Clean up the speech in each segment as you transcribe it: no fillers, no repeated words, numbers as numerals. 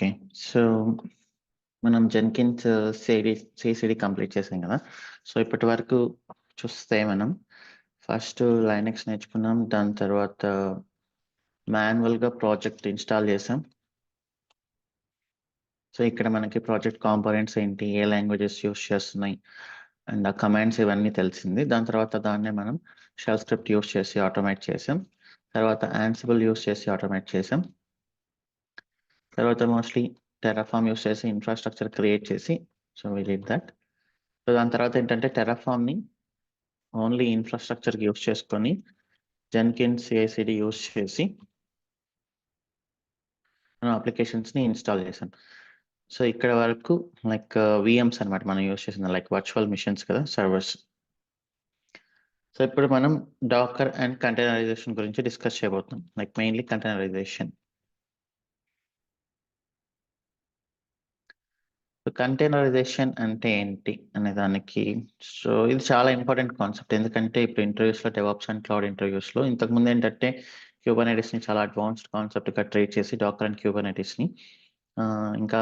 Okay. So, మనం Jenkins CCD complete చేసాం గదా! సో, ఇప్పటి వరకు చూస్తే మనం ఫస్ట్ లైనక్స్ నేర్చుకున్నాం. దాని తర్వాత మాన్యువల్‌గా ప్రాజెక్ట్ ఇన్‌స్టాల్ చేసాం. సో, ఇక్కడ మనకి ప్రాజెక్ట్ కాంపోనెంట్స్ ఏంటి? ఏ లాంగ్వేజెస్ యూజ్ చేస్తున్నాయి? అండ్ ఆ కమాండ్స్ ఇవన్నీ తెలిసింది. దాని తర్వాత దాన్నే మనం షెల్ స్క్రిప్ట్ యూజ్ చేసి ఆటోమేట్ చేసాం. తర్వాత యాన్సిబుల్ యూజ్ చేసి ఆటోమేట్ చేసాం. తర్వాత మోస్ట్‌లీ టెర్రాఫార్మ్ యూజ్ చేసి ఇన్‌ఫ్రాస్ట్రక్చర్ క్రియేట్ చేసి so, we did that. So, దాని తర్వాత ఏంటంటే టెర్రాఫార్మ్‌ని ఓన్లీ ఇన్‌ఫ్రాస్ట్రక్చర్‌కి యూజ్ చేసుకొని జెన్కిన్స్ సీఐసీడీ యూజ్ చేసి మనం అప్లికేషన్స్‌ని ఇన్‌స్టాల్ చేసాం. సో, ఇక్కడ వరకు లైక్ వీఎమ్స్ అన్నమాట మనం యూజ్ చేసింది. లైక్ వర్చువల్ మిషన్స్ కదా! సర్వర్స్. సో, ఇప్పుడు మనం డాకర్ అండ్ కంటైనరైజేషన్ గురించి డిస్కస్ చేయబోతున్నాం. Like mainly containerization. కంటైనరైజేషన్ అంటే ఏంటి అనే దానికి సో, ఇది చాలా ఇంపార్టెంట్ కాన్సెప్ట్. ఎందుకంటే ఇప్పుడు ఇంటర్వ్యూస్‌లో డెవాప్స్ అండ్ క్లౌడ్ ఇంటర్వ్యూస్‌లో ఇంతకుముందు ఏంటంటే క్యూబర్నెటిస్‌ని చాలా అడ్వాన్స్డ్ కాన్సెప్ట్‌గా ట్రీట్ చేసి డాకర్ అండ్ క్యూబర్నెటిస్‌ని ఇంకా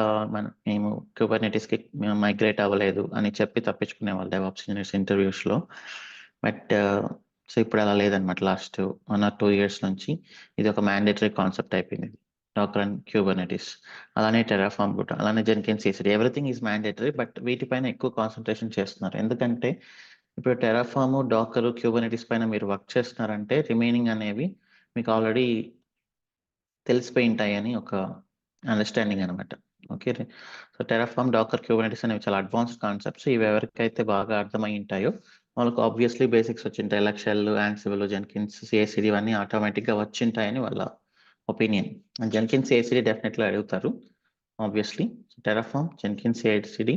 మేము క్యూబర్నెటిస్‌కి మైగ్రేట్ అవ్వలేదు అని చెప్పి తప్పించుకునేవాళ్ళు డెవాప్స్ ఇంజినీర్స్ ఇంటర్వ్యూస్‌లో. బట్ సో, ఇప్పుడు అలా లేదన్నమాట. లాస్ట్ 1 ఆర్ 2 ఇయర్స్ నుంచి ఇది ఒక మ్యాండేటరీ కాన్సెప్ట్ అయిపోయింది. Dakar and Kubernetes. అలానే టెర్రాఫార్మ్ కూడా. అలానే Jenkins CCD. Everything is mandatory. But వీటిపైన ఎక్కువ కాన్సంట్రేషన్ చేస్తున్నారు. ఎందుకంటే ఇప్పుడు టెర్రాఫార్మ్, డాకర్, క్యూబర్నెటిస్ పైన మీరు వర్క్ చేస్తున్నారంటే రిమైనింగ్ అనేవి మీకు ఆల్రెడీ తెలిసిపోయి ఉంటాయని ఒక అండర్‌స్టాండింగ్ అన్నమాట. Okay. So, Terraform, Docker, Kubernetes అనేవి చాలా అడ్వాన్స్డ్ కాన్సెప్ట్స్. ఇవి ఎవరికైతే బాగా అర్థమై ఉంటాయో వాళ్ళకి ఆబ్వియస్‌లీ బేసిక్స్ వచ్చుంటాయి. Like shell, Ansible, Jenkins, CICD ఇవన్నీ ఆటోమేటిక్‌గా వచ్చుంటాయని వాళ్ళ ఒపీనియన్. జెన్కిన్స్ సీఐసీడీ డెఫినెట్‌లీ అడుగుతారు. Obviously. Terraform, Jenkins CICD,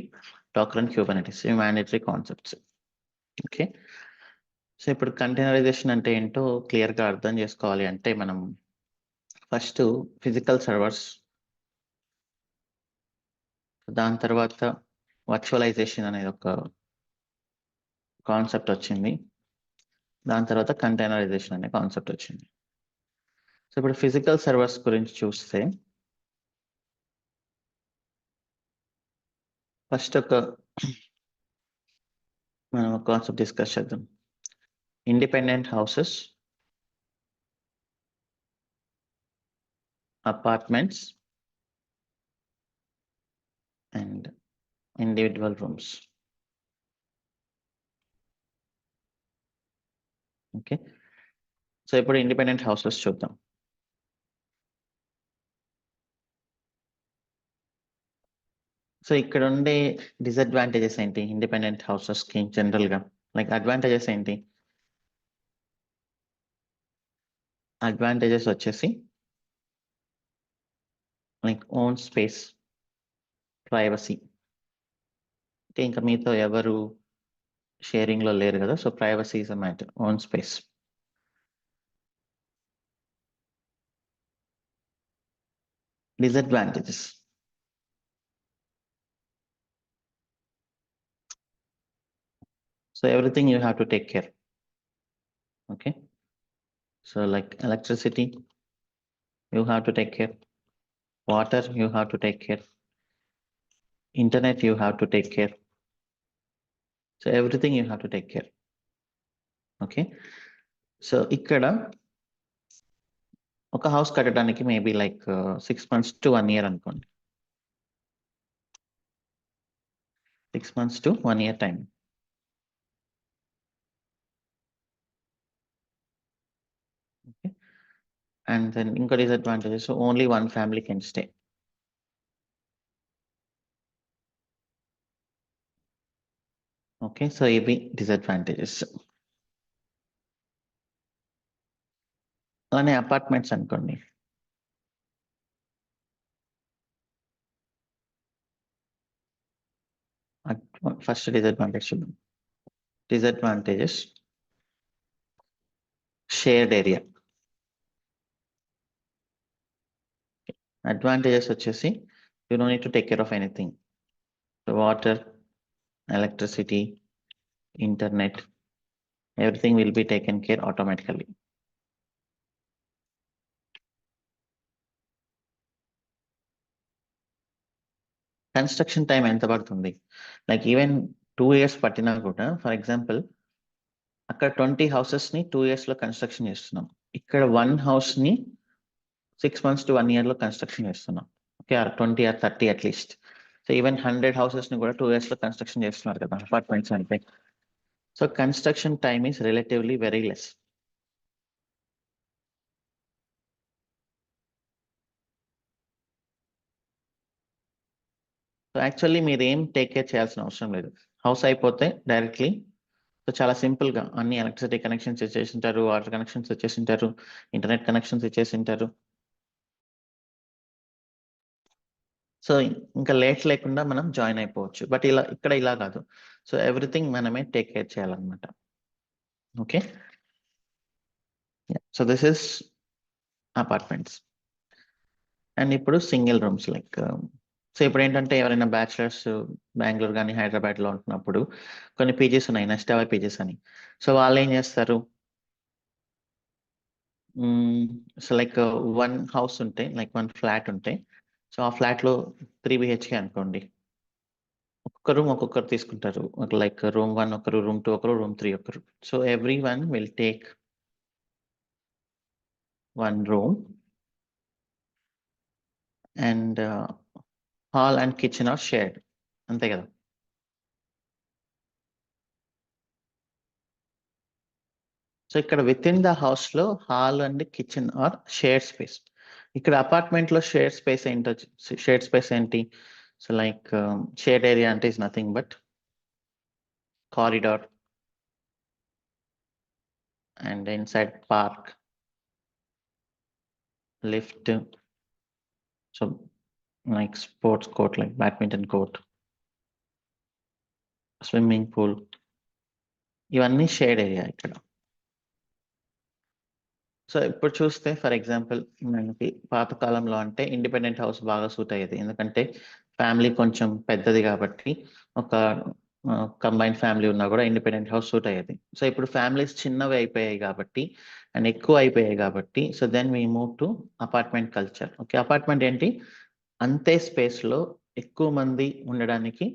Docker and Kubernetes ఇవి మ్యాండేటరీ కాన్సెప్ట్స్. ఓకే. సో, ఇప్పుడు కంటైనరైజేషన్ అంటే ఏంటో క్లియర్‌గా అర్థం చేసుకోవాలి అంటే మనం ఫస్ట్ ఫిజికల్ సర్వర్స్ దాని తర్వాత వర్చువలైజేషన్ అనేది ఒక కాన్సెప్ట్ వచ్చింది. దాని తర్వాత కంటైనరైజేషన్ అనే కాన్సెప్ట్ వచ్చింది. సో, ఇప్పుడు ఫిజికల్ సర్వర్స్ గురించి చూస్తే ఫస్ట్ మనం ఒక కాన్సెప్ట్ డిస్కస్ చేద్దాం. Independent houses, apartments and individual rooms. Okay. So, ఇప్పుడు ఇండిపెండెంట్ హౌసెస్ చూద్దాం. సో, ఇక్కడ ఉండే డిసడ్వాంటేజెస్ ఏంటి? ఇండిపెండెంట్ హౌసెస్‌కి జనరల్‌గా లైక్ అడ్వాంటేజెస్ ఏంటి? అడ్వాంటేజెస్ వచ్చేసి లైక్ ఓన్ స్పేస్, ప్రైవసీ. అంటే ఇంకా మీతో ఎవరు షేరింగ్‌లో లేరు కదా! So, privacy is a matter. Own space. Disadvantages. So, everything you have to take care. Okay. So, like electricity, you have to take care. Water, you have to take care. Internet, you have to take care. So, everything you have to take care. Okay. So, ఇక్కడ ఒక house కట్టడానికి maybe like 6 months to 1 year అనుకోండి. 6 months to 1 year time. Okay. And then ఇంకో disadvantages only 1 family can stay. Okay. So, ఇవి disadvantages. అలానే apartments అనుకోండి. First disadvantage చూద్దాం. Disadvantages shared area. Advantages వచ్చేసి you don't need to take care of anything. Water, electricity, internet everything will be taken care automatically. Construction time ఎంత పడుతుంది? Like even 2 years పట్టినా కూడా, for example అక్కడ 20 houses ని 2 years లో construction చేస్తున్నాం. ఇక్కడ 1 house ని 6 months to 1 year లో కన్స్ట్రక్షన్ చేస్తున్నాం. Okay, 20 or 30 at least. So even 100 houses ని కూడా 2 years లో కన్స్ట్రక్షన్ చేస్తున్నారు కదా అపార్ట్మెంట్స్ అంటే. So construction time is relatively very less. So actually మీరు ఏం టేక్ కేర్ చేయాల్సిన అవసరం లేదు. హౌస్ అయిపోతే డైరెక్ట్లీ సో చాలా సింపుల్ గా అన్ని ఎలక్ట్రిసిటీ కనెక్షన్స్ ఇచ్చేసింటారు, వాటర్ కనెక్షన్స్ ఇచ్చేసింటారు, ఇంటర్నెట్ కనెక్షన్స్ ఇచ్చేసింటారు. సో ఇంకా లేట్ లేకుండా మనం జాయిన్ అయిపోవచ్చు. బట్ ఇక్కడ ఇలా కాదు. సో ఎవ్రీథింగ్ మనమే టేక్ కేర్ చేయాలన్నమాట. Okay, so this is apartments. And ఇప్పుడు సింగిల్ రూమ్స్ లైక్ సో ఇప్పుడు ఏంటంటే ఎవరైనా బ్యాచిలర్స్ బెంగళూరు కానీ హైదరాబాద్లో ఉంటున్నప్పుడు కొన్ని పీజీస్ ఉన్నాయి, నెక్స్ట్ అవే పీజీస్ అని. సో వాళ్ళు ఏం చేస్తారు, సో లైక్ 1 house ఉంటే, లైక్ 1 flat ఉంటే, సో ఆ ఫ్లాట్లో 3 BHK అనుకోండి. ఒక్కొక్క రూమ్ ఒక్కొక్కరు తీసుకుంటారు. లైక్ రూమ్ 1 ఒకరు, రూమ్ 2 ఒకరు, రూమ్ 3 ఒకరు. So every one will take 1 room and hall and kitchen are shared. అంతే కదా. సో ఇక్కడ విత్ ఇన్ ద హౌస్ లో hall and kitchen are share space. ఇక్కడ అపార్ట్మెంట్ లో షేర్ స్పేస్ ఏంటో, షేర్ స్పేస్ ఏంటి? సో లైక్ షేడ్ ఏరియా అంటే is nothing but corridor and inside park, lift, so like sports court like badminton court, swimming pool, ఇవన్నీ shade area ఇక్కడ. So ఇప్పుడు చూస్తే for example మనకి పాతకాలంలో అంటే ఇండిపెండెంట్ హౌస్ బాగా సూట్ అయ్యేది, ఎందుకంటే ఫ్యామిలీ కొంచెం పెద్దది కాబట్టి ఒక కంబైన్డ్ ఫ్యామిలీ ఉన్నా కూడా ఇండిపెండెంట్ హౌస్ సూట్ అయ్యేది. సో ఇప్పుడు ఫ్యామిలీస్ చిన్నవి అయిపోయాయి కాబట్టి అండ్ ఎక్కువ అయిపోయాయి కాబట్టి, so then we move to apartment culture. Okay, apartment ఏంటి, అంతే స్పేస్లో ఎక్కువ మంది ఉండడానికి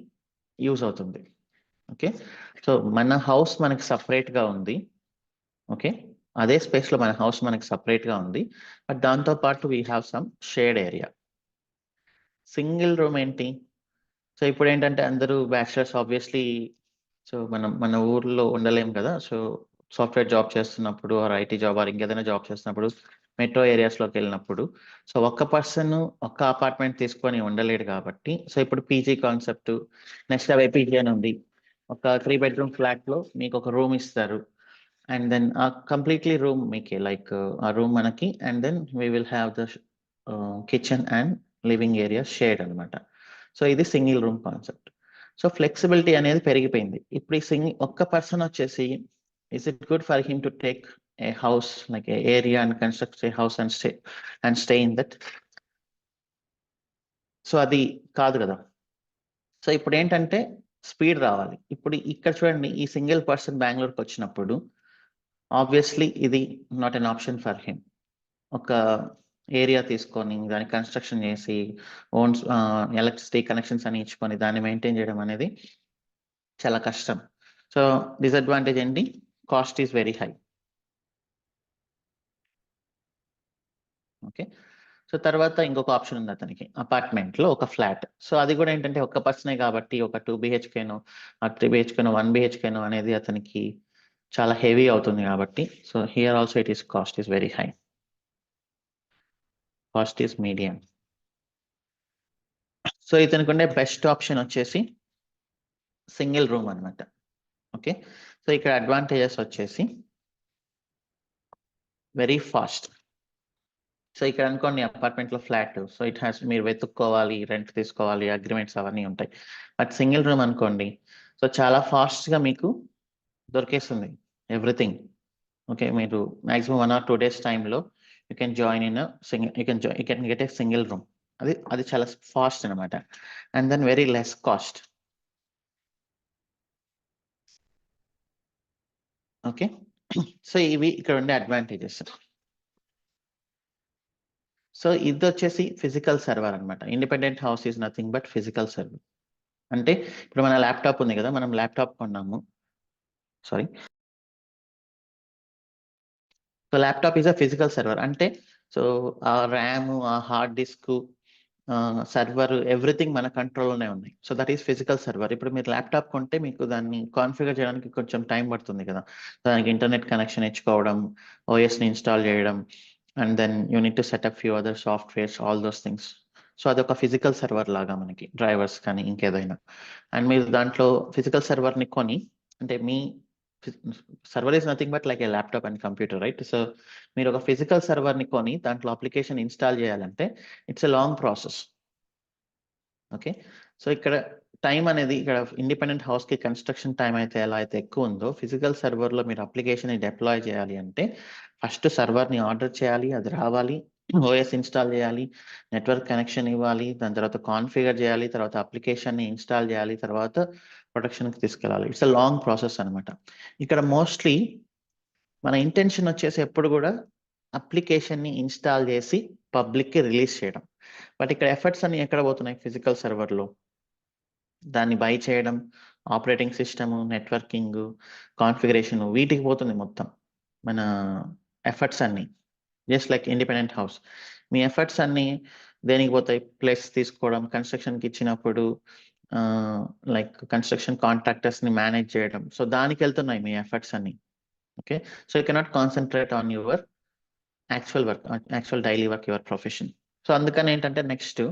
యూజ్ అవుతుంది. ఓకే, సో మన హౌస్ మనకి సపరేట్గా ఉంది. ఓకే, అదే స్పేస్లో మన హౌస్ మనకి సపరేట్గా ఉంది, బట్ దాంతోపాటు we have some shade area. Single room ఏంటి, సో ఇప్పుడు ఏంటంటే అందరూ బ్యాచిలర్స్ ఆబ్వియస్లీ, సో మన ఊర్లో ఉండలేం కదా. సో సాఫ్ట్వేర్ జాబ్ చేస్తున్నప్పుడు ఆర్ ఐటీ జాబ్ ఆర్ ఇంకేదైనా జాబ్ చేస్తున్నప్పుడు మెట్రో ఏరియాస్లోకి వెళ్ళినప్పుడు, సో ఒక్క పర్సన్ ఒక్క అపార్ట్మెంట్ తీసుకొని ఉండలేడు కాబట్టి, సో ఇప్పుడు పీజీ కాన్సెప్ట్, నెక్స్ట్ అవే పీజీ అని ఉంది. ఒక 3 bedroom ఫ్లాట్లో మీకు ఒక రూమ్ ఇస్తారు అండ్ దెన్ ఆ కంప్లీట్లీ రూమ్ మీకే, లైక్ ఆ రూమ్ మనకి and then we will have the kitchen and living area shared అనమాట. సో ఇది single room concept. So flexibility అనేది పెరిగిపోయింది. ఇప్పుడు ఈ ఒక్క పర్సన్ వచ్చేసి, is it good for him to take a house like a area and construct a house and stay in that? So అది కాదు కదా. సో ఇప్పుడు ఏంటంటే స్పీడ్ రావాలి. ఇప్పుడు ఇక్కడ చూడండి, ఈ సింగిల్ పర్సన్ బెంగళూరుకి వచ్చినప్పుడు ఆబ్వియస్లీ ఇది not an option for him. ఒక ఏరియా తీసుకొని దాన్ని కన్స్ట్రక్షన్ చేసి ఓన్స్ ఎలక్ట్రిసిటీ కనెక్షన్స్ అని ఇచ్చుకొని దాన్ని మెయింటైన్ చేయడం అనేది చాలా కష్టం. సో డిసడ్వాంటేజ్ ఏంటి, cost is very high. Okay, so తర్వాత ఇంకొక ఆప్షన్ ఉంది అతనికి, అపార్ట్మెంట్ లో ఒక ఫ్లాట్. సో అది కూడా ఏంటంటే ఒక్క పర్సనే కాబట్టి ఒక 2 BHKనో ఆ 3 BHKనో 1 BHKనో అనేది అతనికి చాలా హెవీ అవుతుంది కాబట్టి, so here also it is cost is very high. Cost is medium. So ఇతనికి ఉండే బెస్ట్ ఆప్షన్ వచ్చేసి సింగిల్ రూమ్ అనమాట. ఓకే, సో ఇక్కడ అడ్వాంటేజెస్ వచ్చేసి వెరీ ఫాస్ట్. సో ఇక్కడ అనుకోండి అపార్ట్మెంట్ లో ఫ్లాట్, సో ఇట్ హ్యాస్, మీరు వెతుక్కోవాలి, రెంట్ తీసుకోవాలి, అగ్రిమెంట్స్ అవన్నీ ఉంటాయి. బట్ సింగిల్ రూమ్ అనుకోండి, సో చాలా ఫాస్ట్ గా మీకు దొరికేస్తుంది ఎవ్రీథింగ్. ఓకే, మీరు మాక్సిమం 1 or 2 days టైంలో you can join in single, you can get a single room. అది చాలా ఫాస్ట్ అనమాట and then very less cost. Okay, so ఇవి ఇక్కడ ఉండే అడ్వాంటేజెస్. సో ఇది వచ్చేసి ఫిజికల్ సర్వర్ అనమాట. Independent house is nothing but physical server. అంటే ఇప్పుడు మన ల్యాప్టాప్ ఉంది కదా, మనం ల్యాప్టాప్ కొన్నాము. Sorry, so laptop is a physical server. అంటే సో ఆ ర్యామ్, ఆ హార్డ్ డిస్క్, సర్వర్, ఎవ్రీథింగ్ మన కంట్రోల్లోనే ఉన్నాయి. So that is physical server. ఇప్పుడు మీరు ల్యాప్టాప్ కొంటే మీకు దాన్ని కాన్ఫిగర్ చేయడానికి కొంచెం టైం పడుతుంది కదా. దానికి ఇంటర్నెట్ కనెక్షన్ ఇచ్చుకోవడం, ఓఎస్ని ఇన్స్టాల్ చేయడం, and then you need to set up few other softwares, all those things. So అదొక ఫిజికల్ సర్వర్ లాగా మనకి, డ్రైవర్స్ కానీ ఇంకేదైనా. అండ్ మీరు దాంట్లో ఫిజికల్ సర్వర్ని కొని, అంటే మీ server is nothing but like a laptop and computer, right? So మీరు ఒక ఫిజికల్ సర్వర్ని కొని దాంట్లో అప్లికేషన్ ఇన్స్టాల్ చేయాలంటే it's a long process. Okay, so ఇక్కడ టైం అనేది, ఇక్కడ ఇండిపెండెంట్ హౌస్కి కన్స్ట్రక్షన్ టైం అయితే ఎలా అయితే ఎక్కువ ఉందో, ఫిజికల్ సర్వర్లో మీరు అప్లికేషన్ని డిప్లాయ్ చేయాలి అంటే ఫస్ట్ సర్వర్ని ఆర్డర్ చేయాలి, అది రావాలి, ఓఎస్ ఇన్స్టాల్ చేయాలి, నెట్వర్క్ కనెక్షన్ ఇవ్వాలి, దాని తర్వాత కాన్ఫిగర్ చేయాలి, తర్వాత అప్లికేషన్ని ఇన్స్టాల్ చేయాలి, తర్వాత ప్రొడక్షన్కి తీసుకెళ్ళాలి. ఇట్స్ అ లాంగ్ ప్రాసెస్ అనమాట. ఇక్కడ మోస్ట్లీ మన ఇంటెన్షన్ వచ్చేసి ఎప్పుడు కూడా అప్లికేషన్ని ఇన్స్టాల్ చేసి పబ్లిక్కి రిలీజ్ చేయడం. బట్ ఇక్కడ ఎఫర్ట్స్ అన్ని ఎక్కడ పోతున్నాయి? ఫిజికల్ సర్వర్లో దాన్ని బై చేయడం, ఆపరేటింగ్ సిస్టమ్, నెట్వర్కింగ్, కాన్ఫిగరేషన్, వీటికి పోతుంది మొత్తం మన ఎఫర్ట్స్ అన్ని. జస్ట్ లైక్ ఇండిపెండెంట్ హౌస్, మీ ఎఫర్ట్స్ అన్ని దేనికి పోతాయి? ప్లేస్ తీసుకోవడం, కన్స్ట్రక్షన్కి ఇచ్చినప్పుడు లైక్ కన్స్ట్రక్షన్ కాంట్రాక్టర్స్ని మేనేజ్ చేయడం, సో దానికి వెళ్తున్నాయి మీ ఎఫర్ట్స్ అన్ని. Okay, so you cannot concentrate on your actual work, actual daily work, your profession. So అందుకని ఏంటంటే నెక్స్ట్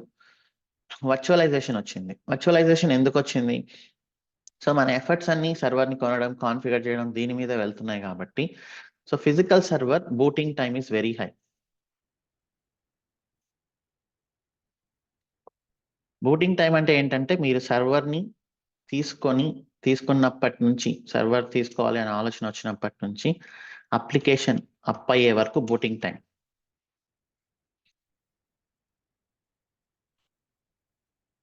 వర్చువలైజేషన్ వచ్చింది. వర్చువలైజేషన్ ఎందుకు వచ్చింది? సో మన ఎఫర్ట్స్ అన్ని సర్వర్ని కొనడం, కాన్ఫిగర్ చేయడం, దీని మీద వెళ్తున్నాయి కాబట్టి, so physical server booting time is very high. Booting time అంటే ఏంటంటే మీరు సర్వర్ని తీసుకున్నప్పటి నుంచి, సర్వర్ తీసుకోవాలి అనే ఆలోచన వచ్చినప్పటి నుంచి అప్లికేషన్ అప్ అయ్యే వరకు బూటింగ్ టైం.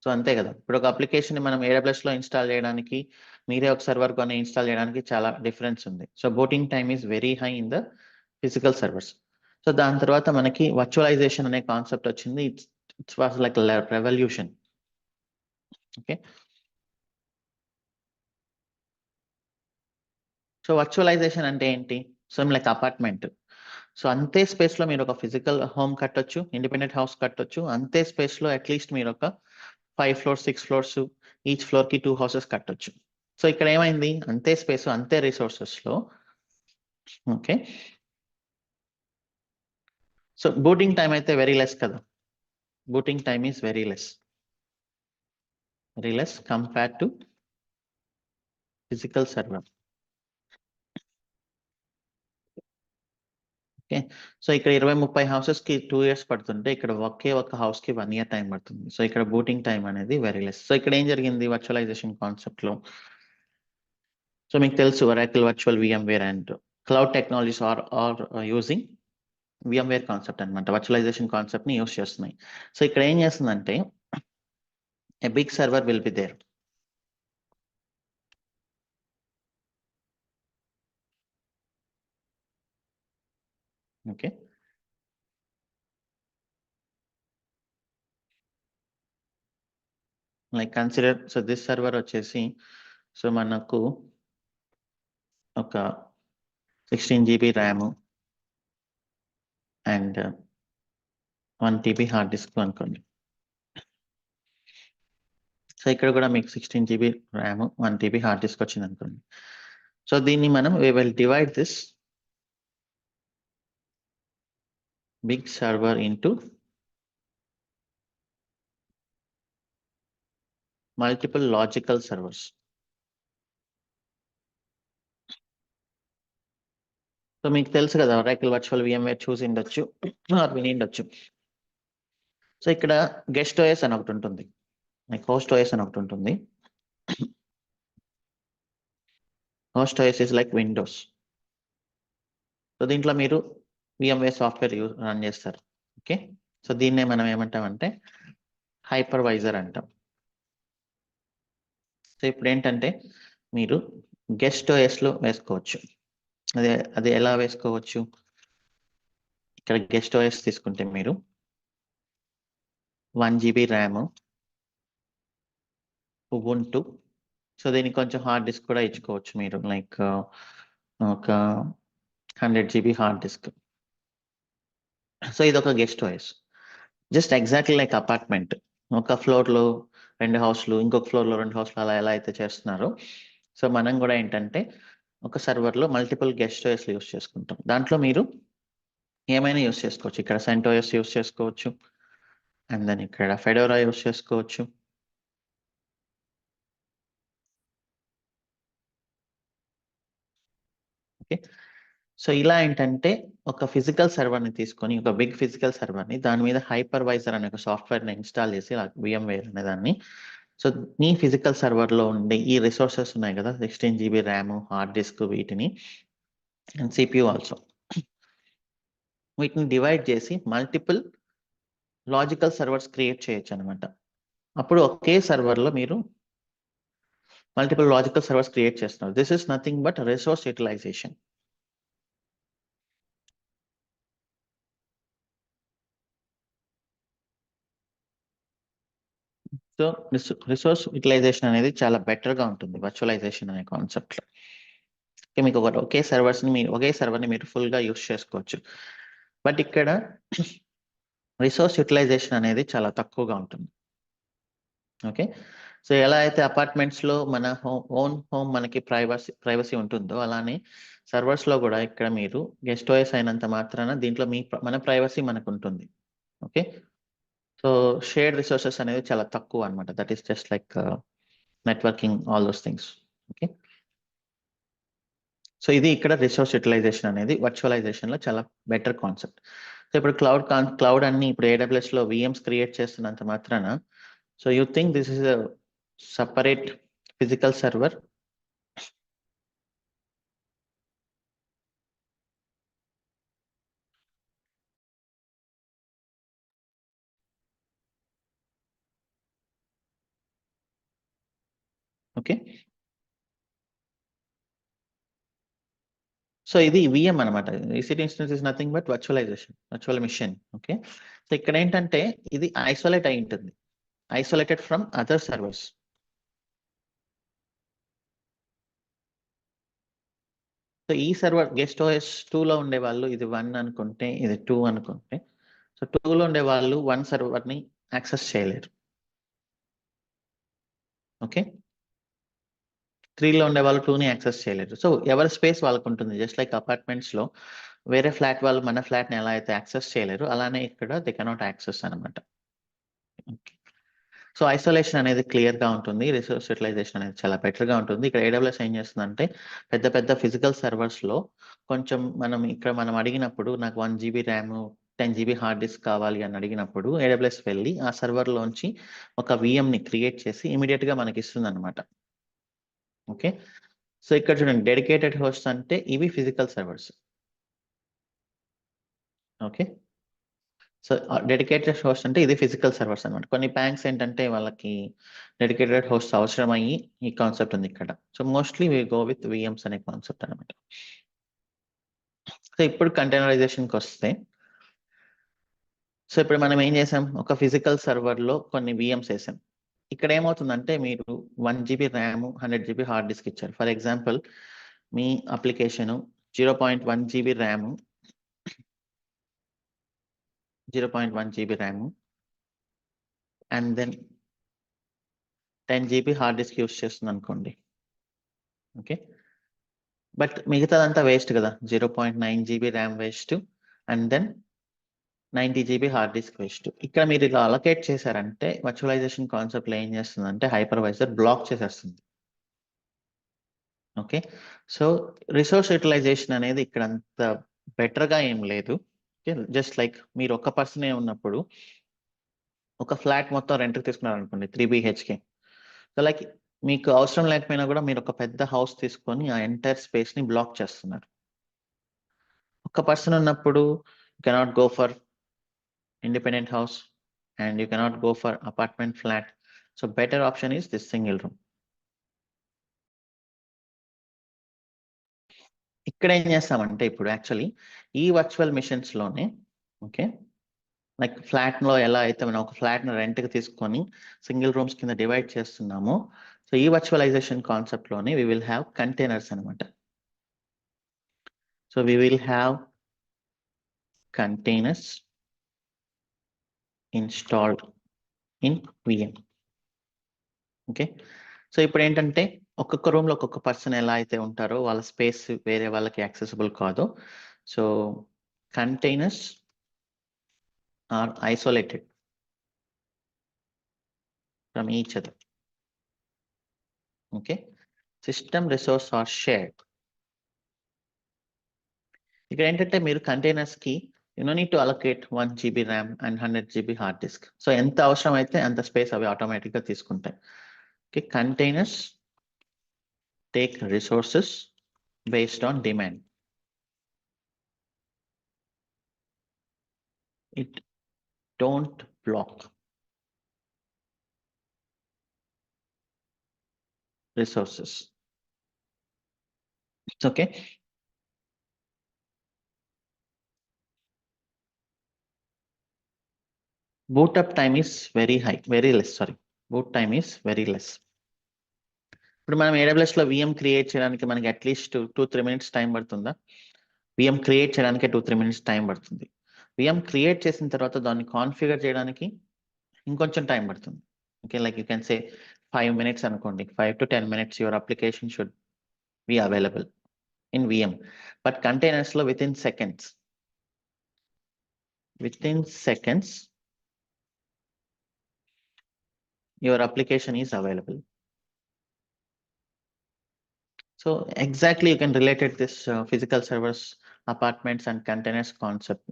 సో అంతే కదా, ఇప్పుడు ఒక అప్లికేషన్ మనం AWSలో ఇన్స్టాల్ చేయడానికి, మీరే ఒక సర్వర్ కొని ఇన్స్టాల్ చేయడానికి చాలా డిఫరెన్స్ ఉంది. So booting time is very high in the physical servers. So దాని తర్వాత మనకి వర్చువలైజేషన్ అనే కాన్సెప్ట్ వచ్చింది. It's was like revolution. Okay, so virtualization అంటే ఏంటి? So like apartment. సో అంతే స్పేస్లో మీరు ఒక ఫిజికల్ హోమ్ కట్టొచ్చు, ఇండిపెండెంట్ హౌస్ కట్టొచ్చు. అంతే స్పేస్లో అట్లీస్ట్ మీరు ఒక 5 floors, 6 floors, ఈచ్ ఫ్లోర్కి 2 houses కట్టొచ్చు. సో ఇక్కడ ఏమైంది? అంతే స్పేస్, అంతే రిసోర్సెస్లో. ఓకే, సో బూటింగ్ టైం అయితే వెరీ లెస్ కదా. Booting time is very less compared to physical server. Okay, so ఇక్కడ 20-30 హౌసెస్కి 2 years పడుతుంటే, ఇక్కడ ఒకే ఒక హౌస్కి 1 year టైం పడుతుంది. సో ఇక్కడ బూటింగ్ టైం అనేది వెరీ లెస్. సో ఇక్కడ ఏం జరిగింది వర్చువలైజేషన్ కాన్సెప్ట్లో? సో మీకు తెలుసు Oracle virtual VMware and cloud technologies are using VMware concept అనమాట. వర్చువలైజేషన్ కాన్సెప్ట్ని యూస్ చేస్తున్నాయి. సో ఇక్కడ ఏం చేస్తుందంటే a big server will be there. Okay, like consider, so this server వచ్చేసి సో మనకు ఒక 16 GB RAM and 1 TB hard disk అనుకోండి. సో ఇక్కడ కూడా మీకు 16 GB RAM, 1 TB hard disk వచ్చింది అనుకోండి. సో దీన్ని మనం we will divide this big server into multiple logical servers. So మీకు తెలుసు కదా Oracle వర్చువల్ VMware చూసి ఉండొచ్చు ఆర్ విని ఉండొచ్చు. సో ఇక్కడ గెస్ట్ OS అని ఒకటి ఉంటుంది, లైక్ హోస్ట్ OS అని ఒకటి ఉంటుంది. Host OS is like Windows. So దీంట్లో మీరు VMware సాఫ్ట్వేర్ రన్ చేస్తారు. ఓకే, సో దీన్నే మనం ఏమంటామంటే హైపర్వైజర్ అంటాం. సో ఇప్పుడు ఏంటంటే మీరు గెస్ట్ OSలో వేసుకోవచ్చు. అది ఎలా వేసుకోవచ్చు? ఇక్కడ గెస్ట్ OS తీసుకుంటే మీరు 1 GB ర్యామ్, ఉబుంటు. సో దీనికి కొంచెం హార్డ్ డిస్క్ కూడా ఇచ్చుకోవచ్చు మీరు, లైక్ ఒక 100 GB హార్డ్ డిస్క్. సో ఇది ఒక guest OS, just exactly like apartment. ఒక ఫ్లోర్లో 2 హౌస్లు, ఇంకొక ఫ్లోర్లో 2 హౌస్లు, అలా ఎలా అయితే చేస్తున్నారో, సో మనం కూడా ఏంటంటే ఒక సర్వర్లో మల్టిపుల్ గెస్ట్ ఓఎస్లు యూస్ చేసుకుంటాం. దాంట్లో మీరు ఏమైనా యూస్ చేసుకోవచ్చు. ఇక్కడ సెంటోఎస్ యూస్ చేసుకోవచ్చు, అండ్ దెన్ ఇక్కడ ఫెడోరా యూస్ చేసుకోవచ్చు. ఓకే, సో ఇలా ఏంటంటే ఒక ఫిజికల్ సర్వర్ని తీసుకొని, ఒక బిగ్ ఫిజికల్ సర్వర్ని, దాని మీద హైపర్వైజర్ అనే ఒక సాఫ్ట్వేర్ని ఇన్స్టాల్ చేసి, VMware అనే దాన్ని, సో మీ ఫిజికల్ సర్వర్లో ఉండే ఈ రిసోర్సెస్ ఉన్నాయి కదా, 16 GB ర్యామ్, హార్డ్ డిస్క్, వీటిని అండ్ CPU ఆల్సో, వీటిని డివైడ్ చేసి మల్టిపుల్ లాజికల్ సర్వర్స్ క్రియేట్ చేయొచ్చు అనమాట. అప్పుడు ఒకే సర్వర్లో మీరు మల్టిపుల్ లాజికల్ సర్వర్స్ క్రియేట్ చేస్తున్నారు. This is nothing but resource utilization. So resource utilisation అనేది చాలా బెటర్గా ఉంటుంది వర్చువలైజేషన్ అనే కాన్సెప్ట్లో. మీకు ఒకే సర్వర్ని మీరు ఫుల్గా యూస్ చేసుకోవచ్చు. బట్ ఇక్కడ రిసోర్స్ యూటిలైజేషన్ అనేది చాలా తక్కువగా ఉంటుంది. ఓకే, సో ఎలా అయితే అపార్ట్మెంట్స్లో మన ఓన్ హోమ్ మనకి ప్రైవసీ ఉంటుందో, అలానే సర్వర్స్లో కూడా ఇక్కడ మీరు గెస్ట్ ఓఎస్ అయినంత మాత్రాన దీంట్లో మన ప్రైవసీ మనకు ఉంటుంది. ఓకే, సో షేర్డ్ రిసోర్సెస్ అనేది చాలా తక్కువ అనమాట. That is just like networking, all those things. Okay, so ఇది ఇక్కడ రిసోర్స్ యూటిలైజేషన్ అనేది వర్చువలైజేషన్లో చాలా బెటర్ కాన్సెప్ట్. సో ఇప్పుడు క్లౌడ్ అన్ని ఇప్పుడు AWSలో VMs క్రియేట్ చేస్తున్నంత మాత్రాన, so you think this is a separate physical server? Okay, so ఇది VM అనమాట. EC2 instance is nothing but virtual machine. Okay, so ఇక్కడ ఏంటంటే ఇది ఐసోలేట్ అయి ఉంటుంది, isolated from other servers. So ఈ సర్వర్ గెస్ట్ OS 2లో ఉండే వాళ్ళు ఇది 1 అనుకుంటే, ఇది 2 అనుకుంటే, సో 2లో ఉండే వాళ్ళు 1 సర్వర్ని యాక్సెస్ చేయలేరు. ఓకే, 3లో ఉండే వాళ్ళు 2ని యాక్సెస్ చేయలేరు. సో ఎవరి స్పేస్ వాళ్ళకు ఉంటుంది. జస్ట్ లైక్ అపార్ట్మెంట్స్లో వేరే ఫ్లాట్ వాళ్ళు మన ఫ్లాట్ని ఎలా అయితే యాక్సెస్ చేయలేరు, అలానే ఇక్కడ దే కెనాట్ యాక్సెస్ అనమాట. సో ఐసోలేషన్ అనేది క్లియర్గా ఉంటుంది, రిసోర్స్ యూటిలైజేషన్ అనేది చాలా బెటర్గా ఉంటుంది. ఇక్కడ AWS ఏం చేస్తుందంటే పెద్ద పెద్ద ఫిజికల్ సర్వర్స్లో కొంచెం మనం అడిగినప్పుడు నాకు 1 GB RAM, 10 GB hard disc కావాలి అని అడిగినప్పుడు AWS వెళ్ళి ఆ సర్వర్లోంచి ఒక VMని క్రియేట్ చేసి ఇమీడియట్గా మనకి ఇస్తుంది అనమాట. ఓకే, సో ఇక్కడ చూడండి, డెడికేటెడ్ హోస్ట్ అంటే ఇవి physical servers. Okay, so dedicated host అంటే ఇది ఫిజికల్ సర్వర్స్ అనమాట. కొన్ని బ్యాంక్స్ ఏంటంటే వాళ్ళకి డెడికేటెడ్ హోస్ట్ అవసరం అయ్యి ఈ కాన్సెప్ట్ ఉంది ఇక్కడ. So mostly we go with VMs అనే కాన్సెప్ట్ అనమాట. సో ఇప్పుడు కంటైనరైజేషన్కి వస్తే, సో ఇప్పుడు మనం ఏం చేసాం, ఒక ఫిజికల్ సర్వర్లో కొన్ని VMs వేసాం. ఇక్కడ ఏమవుతుందంటే మీరు 1 GB RAM, 100 GB hard disk ఇచ్చారు. ఫర్ ఎగ్జాంపుల్ మీ application 0.1 GB RAM, 0.1 GB RAM and then 10 GB hard disk use చేస్తుంది అనుకోండి. ఓకే, బట్ మిగతాదంతా వేస్ట్ కదా, 0.9 GB RAM waste and then 90 GB hard disk waste. ఇక్కడ మీరు ఇలా అలొకేట్ చేశారంటే వర్చువలైజేషన్ కాన్సెప్ట్లో ఏం చేస్తుందంటే హైపర్వైజర్ బ్లాక్ చేసేస్తుంది. ఓకే, సో రిసోర్స్ యూటిలైజేషన్ అనేది ఇక్కడ అంత బెటర్గా ఏం లేదు. ఓకే, జస్ట్ లైక్ మీరు ఒక్క పర్సనే ఉన్నప్పుడు ఒక ఫ్లాట్ మొత్తం రెంట్కి తీసుకున్నారనుకోండి, 3 BHK. సో లైక్ మీకు అవసరం లేకపోయినా కూడా మీరు ఒక పెద్ద హౌస్ తీసుకొని ఆ ఎంటైర్ స్పేస్ని బ్లాక్ చేస్తున్నారు. ఒక పర్సన్ ఉన్నప్పుడు you cannot go for independent house and you cannot go for apartment flat. So better option is this single room. ఇక్కడ ఏం చేస్తామంటే ఇప్పుడు యాక్చువల్లీ ఈ వర్చువల్ మిషన్స్లోనే, ఓకే, లైక్ ఫ్లాట్లో ఎలా అయితే మనం ఒక ఫ్లాట్ని రెంట్కి తీసుకొని సింగిల్ రూమ్స్ కింద డివైడ్ చేస్తున్నామో, సో ఈ వర్చువలైజేషన్ కాన్సెప్ట్లోని వి విల్ హ్యావ్ కంటైనర్స్ అనమాట. So we will have containers installed in VM. Okay, so ఇప్పుడు ఏంటంటే ఒక్కొక్క రూమ్లో ఒక్కొక్క పర్సన్ ఎలా అయితే ఉంటారో వాళ్ళ స్పేస్ వేరే వాళ్ళకి యాక్సెసిబుల్ కాదు. So containers are isolated from each other. Okay, system resource are shared. ఇక్కడ ఏంటంటే మీరు కంటైనర్స్ కి you need to allocate 1 GB RAM and 100 GB hard disk. So ఎంత అవసరం అయితే అంత స్పేస్ అవి ఆటోమేటిక్ గా తీసుకుంటాయి. Okay, containers take resources based on demand. It don't block resources. Okay, boot up time is very less. Boot time is very less. ఇప్పుడు మనం AWS లో VM క్రియేట్ చేయడానికి మనకి అట్లీస్ట్ 2-3 minutes టైం పడుతుందా? VM create చేయడానికి 2-3 minutes time పడుతుంది. VM create చేసిన తర్వాత దాన్ని కాన్ఫిగర్ చేయడానికి ఇంకొంచెం టైం పడుతుంది. Okay, like you can say 5 minutes అనుకోండి. 5 to 10 minutes your application should be available in VM. But containers లో within seconds your application is available. So exactly you can relate it this physical servers, apartments and containers concept,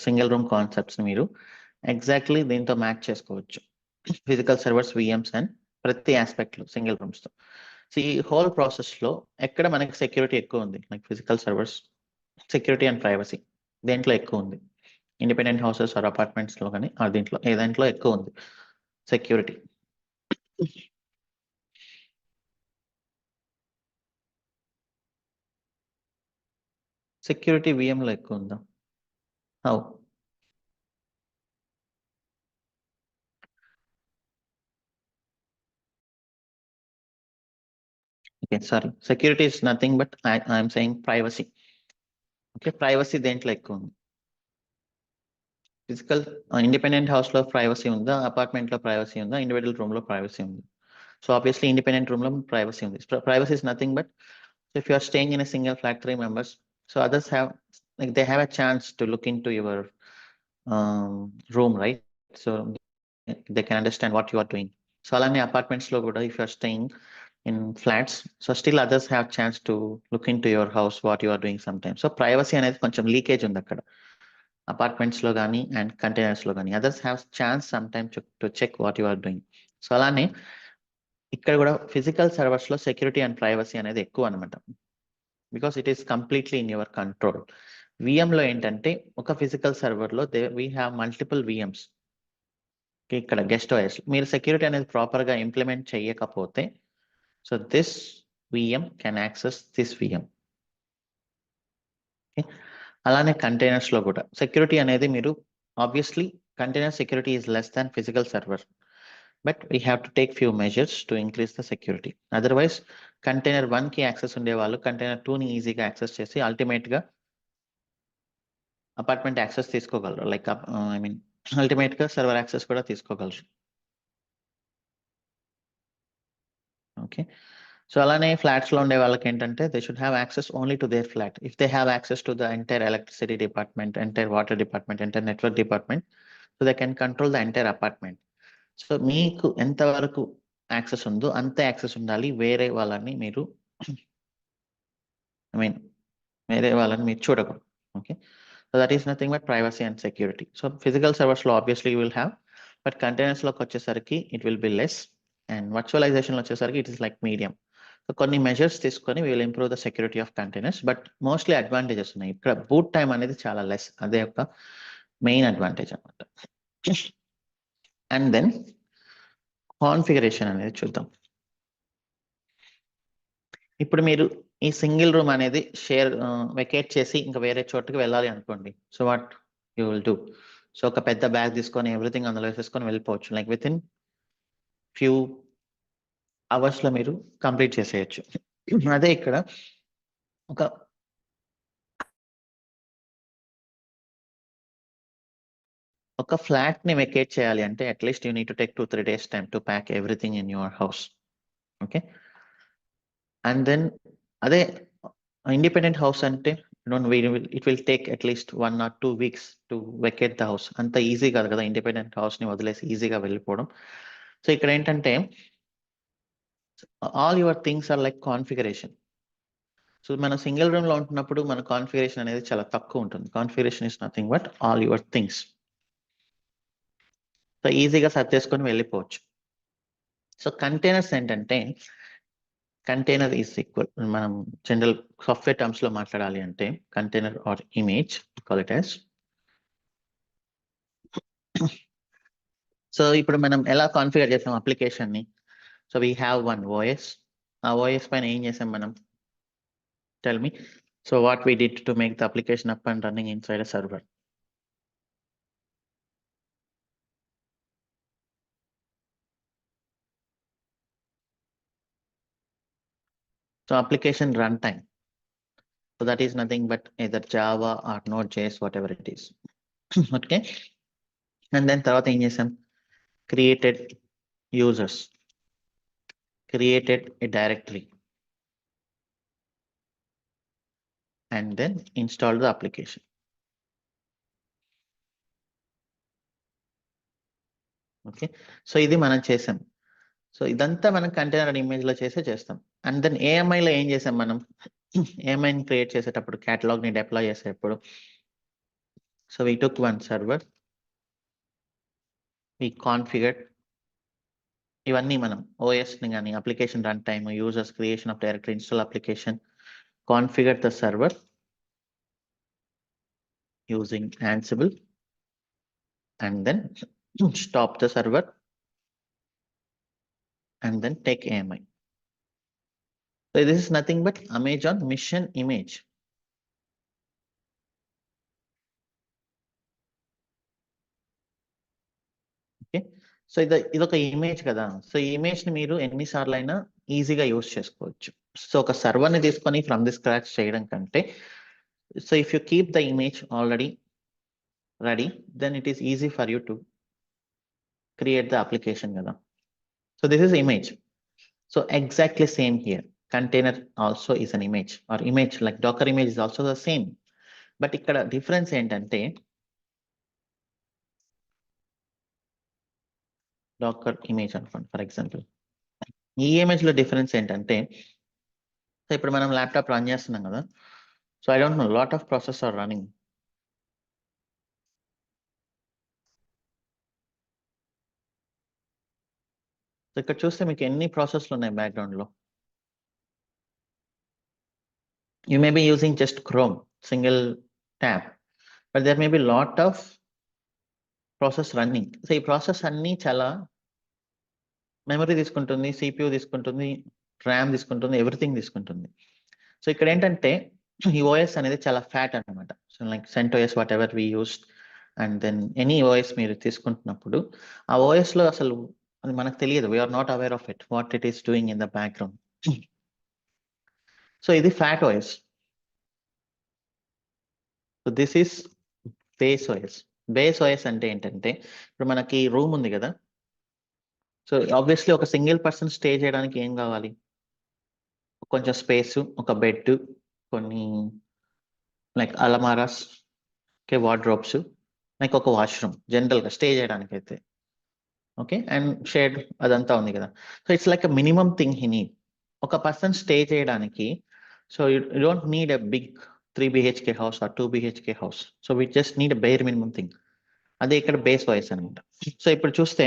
single room concepts మీరు exactly దీంతో match చేసుకోవచ్చు. Physical servers, VMs and ప్రతి aspect లో single rooms తో. So ఈ whole process లో ఎక్కడ మనకి సెక్యూరిటీ ఎక్కువ ఉంది? Like physical servers, security and privacy దేంట్లో ఎక్కువ ఉంది? ఇండిపెండెంట్ హౌసెస్ ఆర్ అపార్ట్మెంట్స్ లో కానీ దీంట్లో ఏ దాంట్లో ఎక్కువ ఉంది సెక్యూరిటీ? సెక్యూరిటీ VM లో ఎక్కువ ఉందా? How? Okay, sorry. Security is nothing but I'm saying privacy. Okay, privacy దేంట్లో ఎక్కువ ఉంది? ఫిజికల్ ఇండిపెండెంట్ హౌస్ లో ప్రైవసీ ఉందా? అపార్ట్మెంట్ లో ప్రైవసీ ఉందా? ఇండివిజువల్ రూమ్ లో ప్రైవసీ ఉంది? సో ఆబ్వియస్లీ ఇండిపెండెంట్ రూమ్ లో ప్రైవసీ ఉంది. Privacy is nothing but if you are staying in a single flat, 3 members, so others have, like, they have a chance to look into your room, right? So they can understand what you are doing. So alani apartments lo kuda, if you are staying in flats, so still others have chance to look into your house, what you are doing sometimes. So privacy anedi koncham leakage undi akkada apartments lo gaani and containers lo gaani, others have chance sometimes to check what you are doing. So alani ఇక్కడ కూడా physical servers లో security and privacy అనేది ఎక్కువ అనమాట, because it is completely in your control. VM లో ఏంటంటే ఒక physical server లో వీ హ్యావ్ మల్టిపుల్ VMs. ఇక్కడ గెస్ట్ OS మీరు సెక్యూరిటీ అనేది ప్రాపర్ గా ఇంప్లిమెంట్ చేయకపోతే, so this VM can access this VM. అలానే కంటైనర్స్ లో కూడా సెక్యూరిటీ అనేది మీరు obviously container security is less than physical server, but we have to take few measures to increase the security. Otherwise container 1 కి access ఉండే వాళ్ళు container 2 ని ఈజీగా యాక్సెస్ చేసి అల్టిమేట్ గా అపార్ట్మెంట్ యాక్సెస్ తీసుకోగలరు. లైక్ ఐ మీన్ అల్టిమేట్ గా server access కూడా తీసుకోగలరు. ఓకే, సో అలానే ఫ్లాట్స్ లో ఉండే వాళ్ళకి ఏంటంటే they should have access only to their flat. If they have access to the entire electricity department, entire water department, entire network department, so they can control the entire apartment. So మీకు ఎంతవరకు access ఉందో అంతే access ఉండాలి. వేరే వాళ్ళని మీరు వేరే వాళ్ళని మీరు చూడకూడదు. Okay, so that is nothing but privacy and security. So physical servers లో obviously you will have, but containers లోకి వచ్చేసరికి it will be less, and virtualisation వచ్చేసరికి it is like medium. So కొన్ని మెజర్స్ తీసుకొని we will improve the security of containers, but mostly advantages ఉన్నాయి. ఇక్కడ boot time అనేది చాలా లెస్, అదే ఒక మెయిన్ అడ్వాంటేజ్ అనమాట. అండ్ దెన్ కాన్ఫిగరేషన్ అనేది చూద్దాం. ఇప్పుడు మీరు ఈ సింగిల్ రూమ్ అనేది వెకేట్ చేసి ఇంకా వేరే చోటుకి వెళ్ళాలి అనుకోండి. So what you will do? So ఒక పెద్ద బ్యాగ్ తీసుకొని ఎవ్రీథింగ్ అందులో వేసేసుకొని వెళ్ళిపోవచ్చు. Like with in few hours లో మీరు కంప్లీట్ చేసేయచ్చు. అదే ఇక్కడ ఒక ఫ్లాట్ ని వెకేట్ చేయాలి అంటే at least you need to take 2-3 days time to pack everything in your house. Okay, and then అదే ఇండిపెండెంట్ హౌస్ అంటే it will take at least 1 or 2 weeks to vacate the house. అంత ఈజీ కాదు కదా independent house ని వదిలేసి ఈజీగా వెళ్ళిపోవడం. So ఇక్కడ ఏంటంటే all your things are like configuration. So మనం సింగిల్ రూమ్ లో ఉంటున్నప్పుడు మన కాన్ఫిగరేషన్ అనేది చాలా తక్కువ ఉంటుంది. Configuration is nothing but all your things. So ఈజీగా సర్దేసుకొని వెళ్ళిపోవచ్చు. సో కంటైనర్స్ ఏంటంటే కంటైనర్ ఈజ్ ఈక్వల్, మనం జనరల్ సాఫ్ట్వేర్ టర్మ్స్ లో మాట్లాడాలి అంటే container or image call it as. So ఇప్పుడు మనం ఎలా కాన్ఫిగర్ చేసాం అప్లికేషన్ ని? So we have one OS. ఆ ఓఎస్ పైన ఏం చేసాం మనం? Tell me. So what we did to make the application up and running inside a server? So application runtime. So that is nothing but either Java or Node.js, whatever it is. Okay. And then తర్వాత ఏం చేసాం? Created users, created a directory, and then installed the application. Okay, so ఇది మనం చేసాం. So ఇదంతా మనం container image లో చేస్తాం. అండ్ దెన్ ఏఎంఐ లో ఏం చేసాం మనం? ఏఎంఐని క్రియేట్ చేసేటప్పుడు కేటలాగ్ ని డిప్లాయ్ చేసేటప్పుడు so we took one server, we configured ఇవన్నీ మనం ఓఎస్ ని కానీ application run time, users, creation of directory, install application, configure the server using Ansible, and then stop the server and then take AMI. So this is nothing but Amazon Mission image. Okay, so ఇది ఒక image కదా. So ఈ image ని మీరు ఎన్నిసార్లు అయినా ఈజీగా use చేసుకోవచ్చు. సో ఒక సర్వర్ ని తీసుకొని ఫ్రమ్ ది స్క్రాచ్ చేయడం కంటే, so if you keep the image already ready, then it is easy for you to create the application కదా. So this is image. So exactly same here. Container also is an image, or image like Docker image is also the same. But ఇక్కడ difference ఏంటంటే Docker image అనుకోండి for example. ఈ image లో difference ఏంటంటే, so ఇప్పుడు మనం laptop run చేస్తున్నాం కదా. So I don't know, lot of process are running. So ఇక్కడ చూస్తే మీకు ఎన్ని ప్రాసెస్లు ఉన్నాయి బ్యాక్గ్రౌండ్ లో. You may be using just Chrome, single tab, but there may be lot of process running. So ఈ ప్రాసెస్ అన్ని చాలా మెమరీ తీసుకుంటుంది, సిపియూ తీసుకుంటుంది, ర్యామ్ తీసుకుంటుంది, ఎవ్రీథింగ్ తీసుకుంటుంది. సో ఇక్కడ ఏంటంటే ఈ ఓఎస్ అనేది చాలా ఫ్యాట్ అనమాట. So like CentOS whatever we used, and then any OS మీరు తీసుకుంటున్నప్పుడు ఆ ఓఎస్ లో అసలు అది మనకు తెలియదు. We're not aware of it, what it is doing in the background. So ఇది fat OS. So this is base OS. Base OS అంటే ఏంటంటే, ఇప్పుడు మనకి రూమ్ ఉంది కదా. సో ఆబ్వియస్లీ ఒక సింగిల్ పర్సన్ స్టే చేయడానికి ఏం కావాలి? కొంచెం స్పేస్, ఒక బెడ్, కొన్ని లైక్ అలమారాస్, ఓకే, వార్డ్రోబ్స్, లైక్ ఒక వాష్రూమ్ జనరల్ గా స్టే చేయడానికి అయితే. ఓకే, అండ్ షేడ్ అదంతా ఉంది కదా. So it's like a minimum thing he need. ఒక పర్సన్ స్టే చేయడానికి. So you don't need a big 3 BHK house or 2 BHK house. So we just need a bare minimum thing. అదే ఇక్కడ base OS అనమాట. So ఇప్పుడు చూస్తే,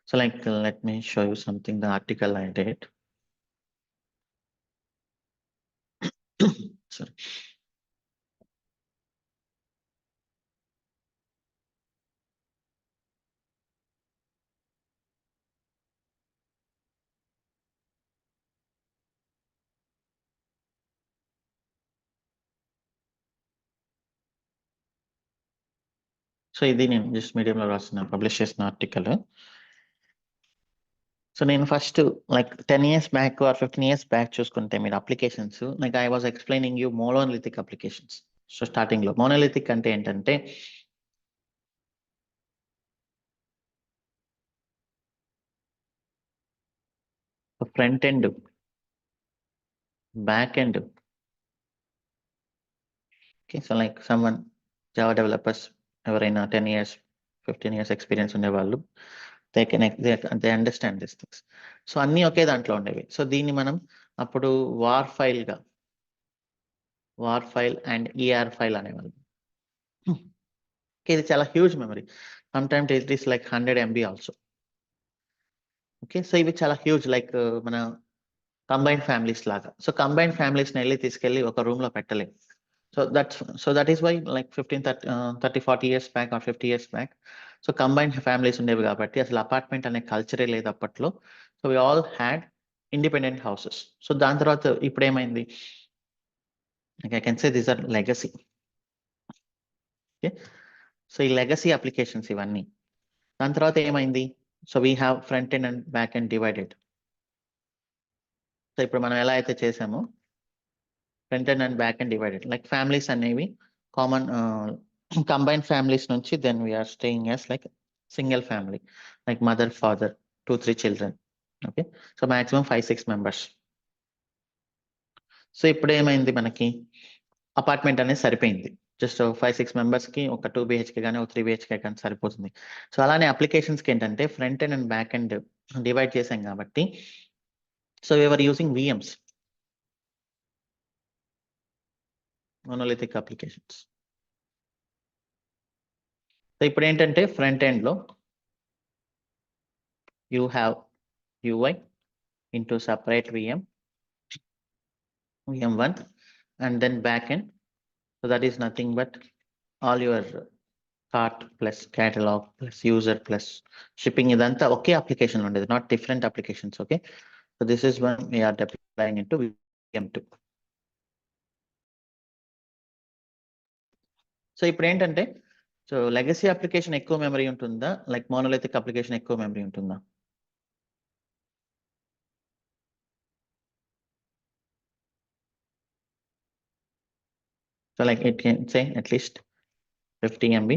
so like let me show you something, the article I did. sorry. So ఇది నేను just మీడియంలో రాసిన publish చేసిన ఆర్టికల్. సో నేను first like 10 years back or 15 years back చూసుకుంటే మీరు applications, like I was explaining you monolithic applications. So starting లో monolithic అంటే ఏంటంటే front end, back end. Okay, so like someone Java developers ఎవరైనా 10 years 15 years experience ఉండేవాళ్ళు, they understand this things. So అన్నీ ఒకే దాంట్లో ఉండేవి. సో దీన్ని మనం అప్పుడు వార్ ఫైల్ అండ్ ఈఆర్ ఫైల్ అనేవాళ్ళు. ఇది చాలా huge memory. Sometimes it is like 100 MB also. Okay, so ఇవి చాలా హ్యూజ్, లైక్ మన కంబైన్డ్ ఫ్యామిలీస్ లాగా. సో కంబైన్డ్ ఫ్యామిలీస్ని వెళ్ళి తీసుకెళ్ళి ఒక రూమ్ లో పెట్టలేము. So that is why like 30-40 years back or 50 years back so combined families ఉండేవి కాబట్టి అసలు అపార్ట్మెంట్ అనే కల్చరే లేదు అప్పట్లో. So we all had independent houses. So దాని తర్వాత ఇప్పుడు ఏమైంది, I can say these are legacy. Okay, so ఈ లెగసీ అప్లికేషన్స్ ఇవన్నీ. దాని తర్వాత ఏమైంది, so we have front end and back end divided. So ఇప్పుడు మనం ఎలా అయితే చేసామో front end and back end divided, like families అనేవి కామన్ కంబైన్డ్ ఫ్యామిలీస్ నుంచి then we're staying as like single family, like mother father 2-3 children. Okay, so maximum 5-6 members. So ఇప్పుడు ఏమైంది, మనకి అపార్ట్మెంట్ అనేది సరిపోయింది. జస్ట్ 5-6 members కి ఒక 2 BHK కానీ ఒక 3 BHK కానీ సరిపోతుంది. సో అలానే అప్లికేషన్స్కి ఏంటంటే front end and back end divide చేసాం కాబట్టి so we're using VMs, monolithic applications. So ఇప్పుడు ఏంటంటే ఫ్రంట్ ఎండ్ లో you have UI into separate VM1, and then backend. So that is nothing but all your cart plus catalog plus user plus shipping idantha okay application undedi, not different applications. Okay, so this is when we are deploying into VM2. So ఇప్పుడు ఏంటంటే so legacy application ఎక్కువ memory ఉంటుందా, like monolithic application ఎక్కువ memory ఉంటుందా? So like it can say at least 50 MB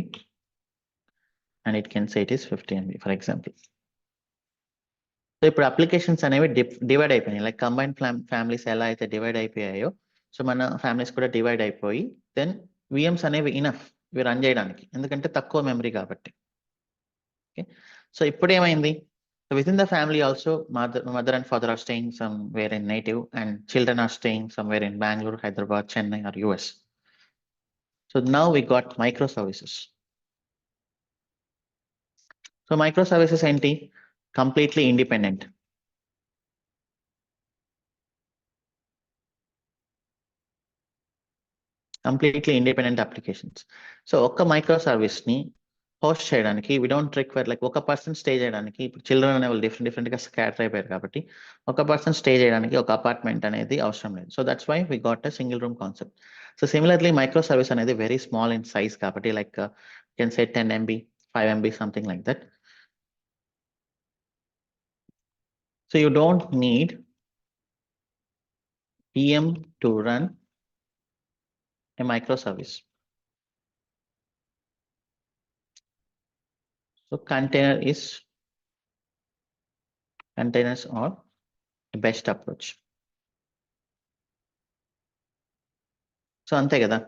and it can say it is 50 MB for example. So ఇప్పుడు applications అనేవి divide అయిపోయినాయి, like combined families ఎలా అయితే divide అయిపోయాయో so మన ఫ్యామిలీస్ కూడా డివైడ్ అయిపోయి దెన్ VMs అనేవి ఇనఫ్ ఇవి రన్ చేయడానికి, ఎందుకంటే తక్కువ మెమరీ కాబట్టి. ఓకే, సో ఇప్పుడు ఏమైంది, so with in the family also mother and father are staying somewhere in native and children are staying somewhere in Bengaluru, Hyderabad, Chennai are US. So now we got micro services. So micro services ఏంటి, completely independent. Completely independent applications. So ఒక్క micro service ని host చేయడానికి we don't require like ఒక person stay చేయడానికి. ఇప్పుడు children అనే వాళ్ళు different గా స్కాటర్ అయిపోయారు కాబట్టి ఒక పర్సన్ స్టే చేయడానికి ఒక అపార్ట్మెంట్ అనేది అవసరం లేదు. So that's why we got a single room concept. So similarly micro service అనేది వెరీ స్మాల్ ఇన్ సైజ్ కాబట్టి like can say 10 MB 5 MB something like that. So you don't need VM to run a microservice. So containers are the best approach. So అంతే కదా.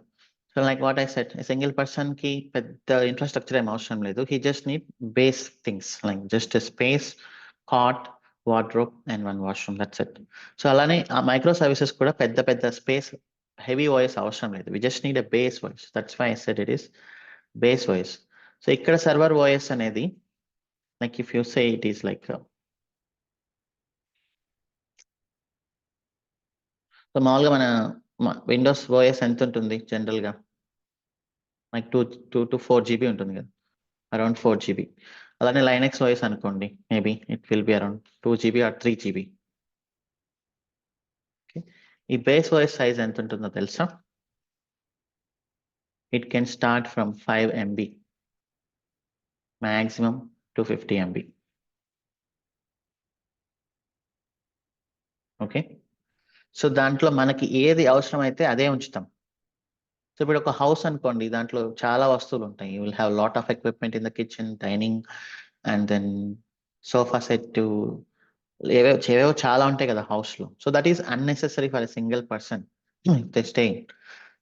So like what I said, single person కి పెద్ద infrastructure ఏం అవసరం లేదు. He just need base things like just space, cot, wardrobe and 1 washroom, that's it. So అలానే ఆ micro services కూడా పెద్ద స్పేస్, హెవీ వాయిస్ అవసరం లేదు. We just need a base OS, that's why I said it is base OS. So ఇక్కడ server OS అనేది like if you say it is like so మామూలుగా మన విండోస్ ఓఎస్ ఎంత ఉంటుంది జనరల్ గా, like 2 to 4 GB ఉంటుంది కదా, around 4 GB. అలానే లైనెక్స్ ఓఎస్ అనుకోండి, maybe it will be around 2 GB or 3 GB. Okay, ఈ బేస్ ఓఎస్ సైజ్ ఎంత ఉంటుందో తెలుసా? It can start from 5 MB. maximum 250 MB. Okay. So దాంట్లో మనకి ఏది అవసరమైతే అదే ఉంచుతాం. సో ఇప్పుడు ఒక హౌస్ అనుకోండి, దాంట్లో చాలా వస్తువులు ఉంటాయి. You will have lot of equipment in the kitchen, dining, and then sofa set, ఏవేవో చాలా ఉంటాయి కదా హౌస్ లో. So that is unnecessary for a single person they stay.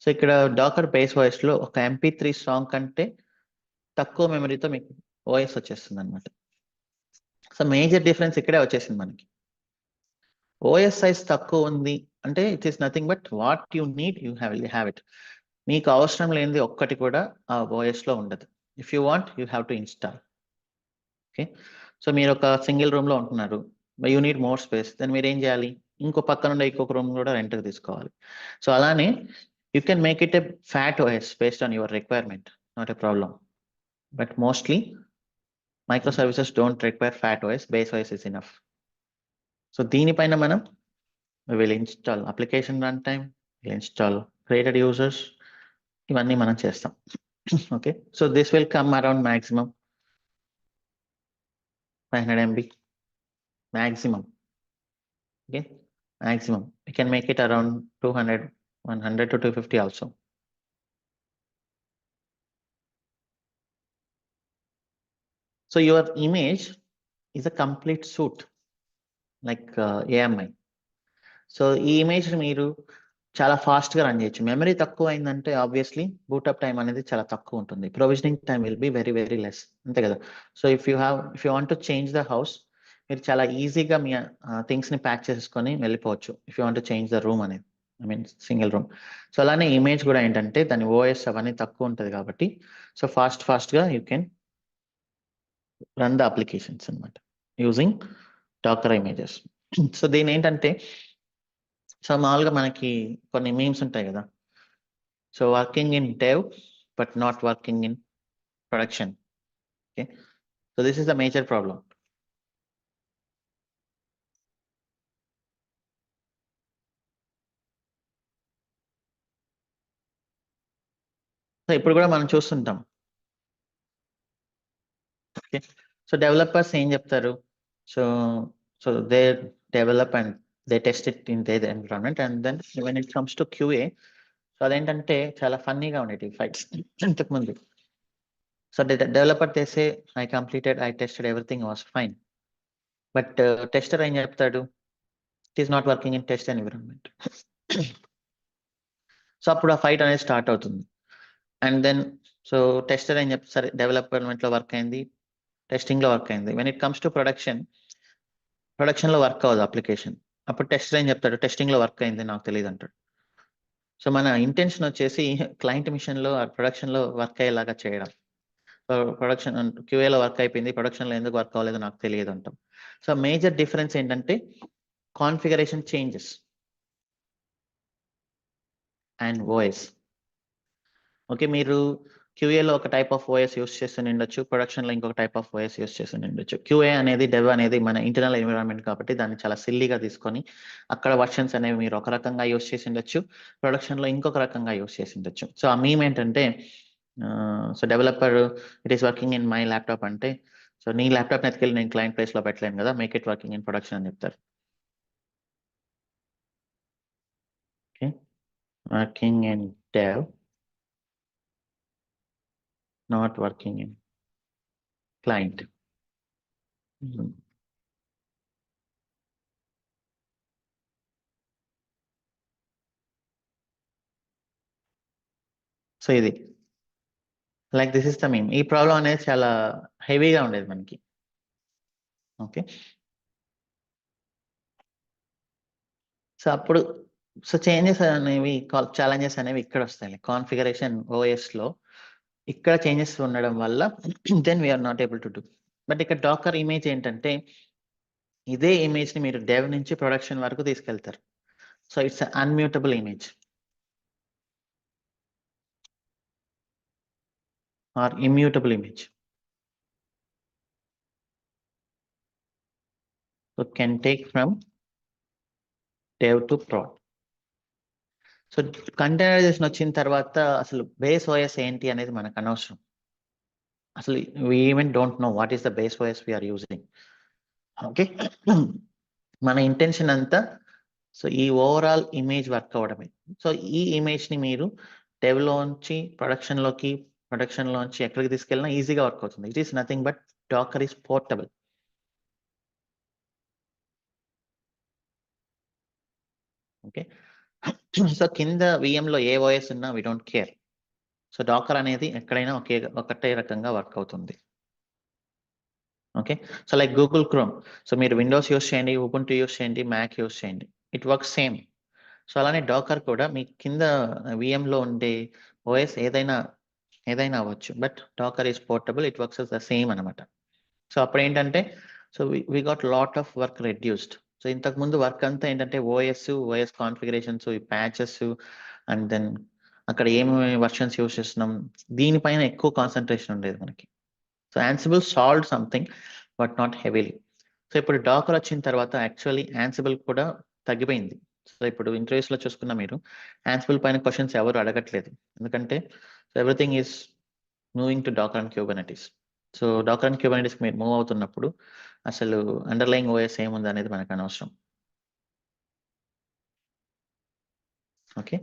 So ఇక్కడ డాకర్ బేస్ ఓఎస్ లో ఒక MP3 సాంగ్ కంటే తక్కువ మెమరీతో మీకు ఓఎస్ వచ్చేస్తుంది అనమాట. సో మేజర్ డిఫరెన్స్ ఇక్కడే వచ్చేసింది మనకి. ఓఎస్ సైజ్ తక్కువ ఉంది అంటే it is nothing but what you need you have it. మీకు అవసరం లేనిది ఒక్కటి కూడా ఆ ఓఎస్ లో ఉండదు. If you want you have to install. Okay. So మీరు ఒక సింగిల్ రూమ్ లో ఉంటున్నారు, you need more space, then మీరు ఏం చేయాలి, ఇంకో పక్కన ఉండే ఇంకొక రూమ్ కూడా రెంట్కి తీసుకోవాలి. సో అలానే you can make it a fat OS based on your requirement, not a problem. But mostly micro services don't require fat OS, base OS is enough. So దీనిపైన మనం will install application run time, will install created users, ఇవన్నీ మనం చేస్తాం. Okay. So this will come around maximum 500 MB maximum. Okay, maximum we can make it around 200, 100 to 250 also. So your image is a complete suit like AMI. So ఈ image మీరు చాలా fast గా run చేయొచ్చు. Memory తక్కువ అయిందంటే obviously boot up time అనేది చాలా తక్కువ ఉంటుంది. Provisioning time will be very very less, అంతే కదా. So if you want to change the house, మీరు చాలా ఈజీగా మీ థింగ్స్ ని ప్యాక్ చేసుకొని వెళ్ళిపోవచ్చు. If you want to change the room అనేది, I mean single room. So అలానే ఇమేజ్ కూడా ఏంటంటే దాని ఓఎస్ అవన్నీ తక్కువ ఉంటుంది కాబట్టి సో ఫాస్ట్ గా you can run the applications అనమాట యూజింగ్ డాకర్ ఇమేజెస్. సో దీని ఏంటంటే, సో మామూలుగా మనకి కొన్ని మీమ్స్ ఉంటాయి కదా, so working in dev but not working in production. Okay. So this is the major problem. So ఇప్పుడు కూడా మనం చూస్తుంటాం. ఓకే. సో డెవలపర్స్ ఏం చెప్తారు, so so they develop and they test it in their environment, and then when it comes to QA, so అదేంటంటే చాలా ఫన్నీగా ఉండేవి ఫైట్స్ ఇంతకుముందు. సో డెవలపర్ చేసే I tested everything was fine, but tester ఏం చెప్తాడు, it is not working in test environment. So అప్పుడు ఆ ఫైట్ అనేది స్టార్ట్ అవుతుంది. అండ్ దెన్ సో టెస్టర్ ఏం చెప్తారు, సరే డెవలప్మెంట్ లో వర్క్ అయింది, టెస్టింగ్ లో వర్క్ అయింది, when it comes to production లో వర్క్ అవ్వదు అప్లికేషన్. అప్పుడు టెస్టర్ ఏం చెప్తాడు, టెస్టింగ్ లో వర్క్ అయింది నాకు తెలియదు అంటాడు. సో మన ఇంటెన్షన్ వచ్చేసి క్లయింట్ మిషన్ లో ప్రొడక్షన్ లో వర్క్ అయ్యేలాగా చేయడం. ప్రొడక్షన్ QA లో వర్క్ అయిపోయింది, ప్రొడక్షన్ లో ఎందుకు వర్క్ అవ్వలేదు నాకు తెలియదు అంటాం. సో మేజర్ డిఫరెన్స్ ఏంటంటే configuration changes and OS. Okay. మీరు QA లో ఒక టైప్ ఆఫ్ ఓఎస్ యూస్ చేస్తూ ఉండొచ్చు, ప్రొడక్షన్ లో ఇంకొక టైప్ ఆఫ్ ఓఎస్ యూస్ చేస్తూ ఉండొచ్చు. QA అనేది డెవ్ అనేది మన ఇంటర్నల్ ఎన్విరాన్మెంట్ కాబట్టి దాన్ని చాలా సిల్లీగా తీసుకొని అక్కడ వర్షన్స్ అనేవి మీరు ఒక రకంగా యూస్ చేసి ఉండొచ్చు, ప్రొడక్షన్ లో ఇంకొక రకంగా యూస్ చేసి ఉండొచ్చు. సో ఆ మీమ్ ఏంటంటే, so developer it is working in my laptop అంటే, సో నీ ల్యాప్టాప్ ఎత్తుకెళ్ళి నేను క్లయింట్ ప్లేస్ లో పెట్టలేను కదా, make it working in production అని చెప్తారు. Okay. Working in dev, not working in client. So ఇది like this is the meme. ఈ ప్రాబ్లం అనేది చాలా హెవీగా ఉండేది మనకి. ఓకే. సో అప్పుడు సో చేంజెస్ అనేవి, ఛాలెంజెస్ అనేవి ఇక్కడ వస్తాయి. కాన్ఫిగరేషన్ ఓఎస్ లో ఇక్కడ చేంజెస్ ఉండడం వల్ల then we are not able to do. But ఇక్కడ డాకర్ ఇమేజ్ ఏంటంటే, ఇదే ఇమేజ్ ని మీరు డెవ్ నుంచి ప్రొడక్షన్ వరకు తీసుకెళ్తారు. So it's unmutable image or immutable image. So can take from dev to prod. So containerization వచ్చిన తర్వాత అసలు బేస్ ఓఎస్ ఏంటి అనేది మనకు అనవసరం. అసలు we even don't know what is the base OS we are using. Okay. మన intention అంతా సో ఈ ఓవరాల్ ఇమేజ్ వర్క్ అవ్వడమే. సో ఈ ఇమేజ్‌ని మీరు డెవ్‌లోంచి ప్రొడక్షన్‌లోంచి ఎక్కడికి తీసుకెళ్ళినా ఈజీగా వర్క్ అవుతుంది. It is nothing but Docker is portable. Okay. So కింద వీఎంలో ఏ ఓఎస్ ఉన్నా we don't care. So Docker అనేది ఎక్కడైనా ఒకటే రకంగా వర్క్ అవుతుంది. Okay. So like Google Chrome. So మీరు విండోస్ యూజ్ చేయండి, ఉబుంటు యూజ్ చేయండి, మ్యాక్ యూజ్ చేయండి. It works same. సో అలానే డాకర్ కూడా మీ కింద వీఎంలో ఉండే ఓఎస్ ఏదైనా అవ్వచ్చు. But Docker is portable. It works the same అనమాట. సో అప్పుడేంటంటే so we got lot of work reduced. So ఇంతకుముందు వర్క్ అంతా ఏంటంటే ఓఎస్ కాన్ఫిగరేషన్స్, ఈ ప్యాచెస్ అండ్ దెన్ అక్కడ ఏమేమి వర్షన్స్ యూజ్ చేస్తున్నాం దీనిపైన ఎక్కువ కాన్సంట్రేషన్ ఉండేది మనకి. So Ansible solved something but not heavily. So ఇప్పుడు డాకర్ వచ్చిన తర్వాత యాక్చువల్లీ యాన్సిబుల్ కూడా తగ్గిపోయింది. సో ఇప్పుడు ఇంటర్వ్యూస్‌లో చూసుకున్న మీరు యాన్సిబుల్ పైన క్వెషన్స్ ఎవరు అడగట్లేదు. ఎందుకంటే everything is moving to Docker and Kubernetes. So Docker and క్యూబర్నెటిస్‌కి మీరు మూవ్ అవుతున్నప్పుడు అసలు అండర్‌లయింగ్ ఓఎస్ ఏముందనేది మనకు అనవసరం. ఓకే.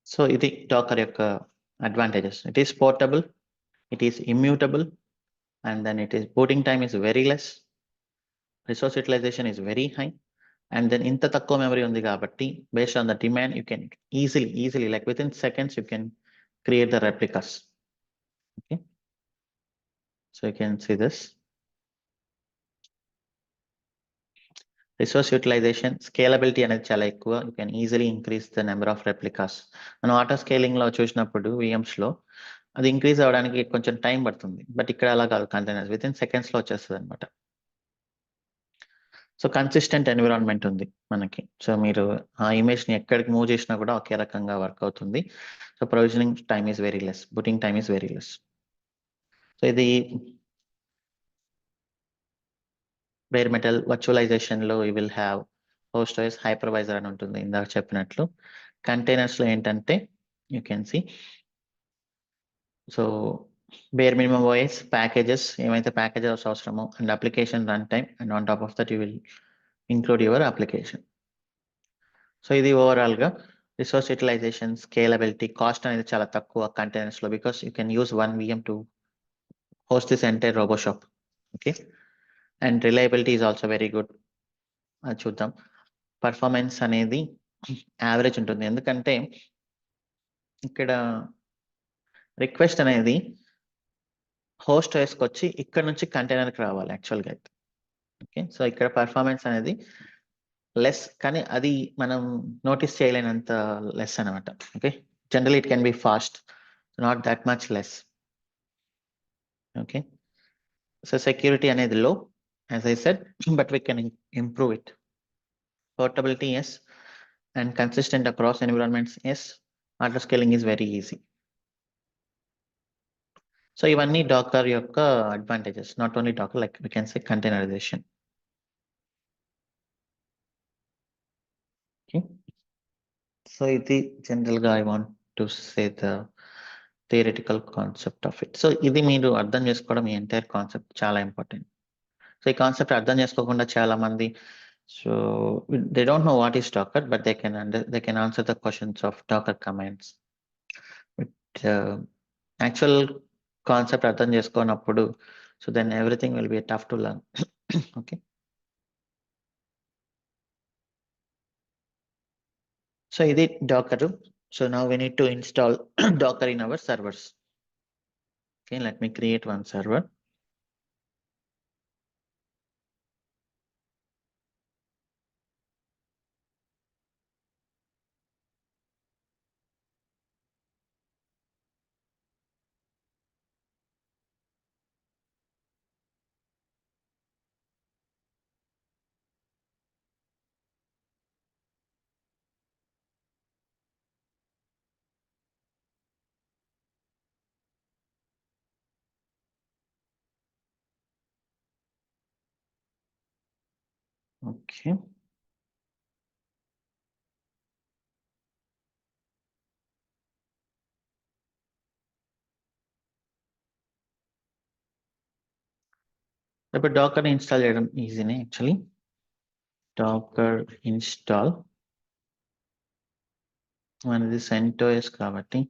సో ఇది డాకర్ యొక్క advantages. It is portable, it is immutable and then it is booting time is very less. Resource utilization is very high. And then ఇంత తక్కువ మెమరీ ఉంది కాబట్టి based on the demand you can easily like within seconds you can create the replicas. Okay. So you can see this. Resource utilization, scalability అనేది చాలా ఎక్కువ. You can easily increase the number of replicas. మనం auto స్కేలింగ్‌లో చూసినప్పుడు వీఎమ్స్‌లో అది increase అవ్వడానికి కొంచెం టైం పడుతుంది. బట్ ఇక్కడ అలా కాదు, కంటైనర్స్ వితిన్ సెకండ్స్‌లో వచ్చేస్తదనమాట. సో కన్సిస్టెంట్ ఎన్విరాన్మెంట్ ఉంది మనకి. సో మీరు ఆ ఇమేజ్‌ని ఎక్కడికి మూవ్ చేసినా కూడా ఒకే రకంగా వర్క్ అవుతుంది. So provisioning time is very less. Booting time is very less. So ఇది బేర్ మెటల్ వర్చువలైజేషన్‌లో you will have host OS hypervisor అని ఉంటుంది ఇందాక చెప్పినట్లు. కంటైనర్స్‌లో ఏంటంటే you can see so bare minimum OS, packages ఏమైతే ప్యాకేజెస్ అవసరమో and application run time and on top of that you will include your application. So ఇది ఓవరాల్‌గా రిసోర్స్ యుటిలైజేషన్, స్కేలబిలిటీ, కాస్ట్ అనేది చాలా తక్కువ కంటైనర్స్‌లో because you can use 1 VM to host this entire roboshop. Okay. And reliability is also very good. అది చూద్దాం. Performance అనేది average ఉంటుంది. ఎందుకంటే ఇక్కడ రిక్వెస్ట్ అనేది హోస్ట్ ఓఎస్‌కొచ్చి ఇక్కడ నుంచి కంటైనర్‌కి రావాలి యాక్చువల్‌గా అయితే. ఓకే. సో ఇక్కడ పర్ఫార్మెన్స్ అనేది లెస్, కానీ అది మనం నోటీస్ చేయలేనంత లెస్ అనమాట. Okay. Generally it can be fast, not that much less. Okay. So security అనేది low as I said but we can improve it. Portability yes and consistent across environments yes. Auto scaling is very easy. So ఇవన్నీ Docker యొక్క advantages. Not only Docker, like we can say containerization. Okay. So ఇది జనరల్‌గా I want to say the theoretical concept of it. So ఇది మీరు అర్థం చేసుకోవడం, ఈ entire concept చాలా ఇంపార్టెంట్. సో ఈ కాన్సెప్ట్ అర్థం చేసుకోకుండా చాలా మంది so they don't know what is Docker but they can answer the questions of Docker commands. But actual concept అర్థం చేసుకోనప్పుడు so then everything will be tough to learn. Okay. So ఇది Docker. So now we need to install Docker in our servers. Okay, let me create one server. Okay. ఇప్పుడు Dakar install చేయడం ఈజీనే actually. Dakar install మనది CentOS కాబట్టి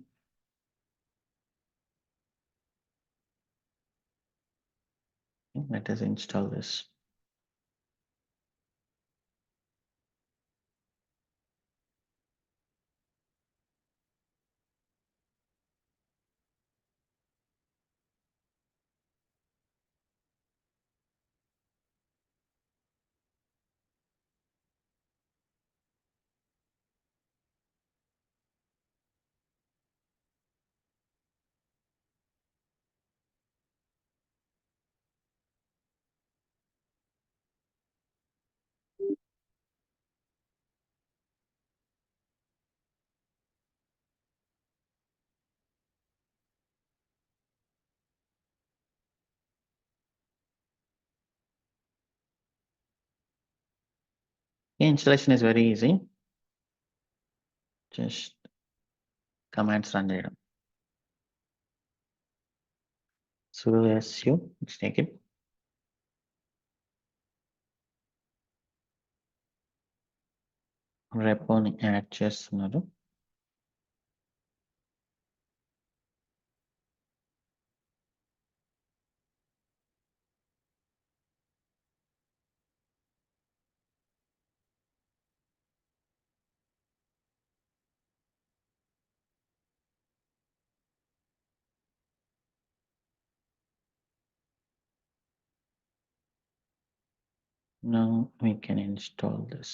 let us install this. The installation is very easy. Just commands run చేయడం. sudo su, let's take it. repoని add చేస్తున్నారు. Now we can install this.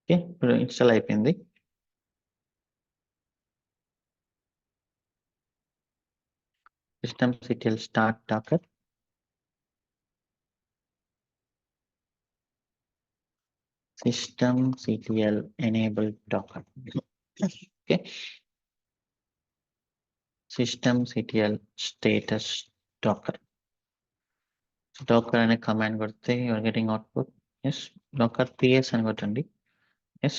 Okay, ఇప్పుడు install అయిపోయింది. systemctl start docker. systemctl enable docker. Okay. systemctl status docker. docker అనే command కొడితే you are getting output. Yes. docker ps అని కొట్టండి. Yes.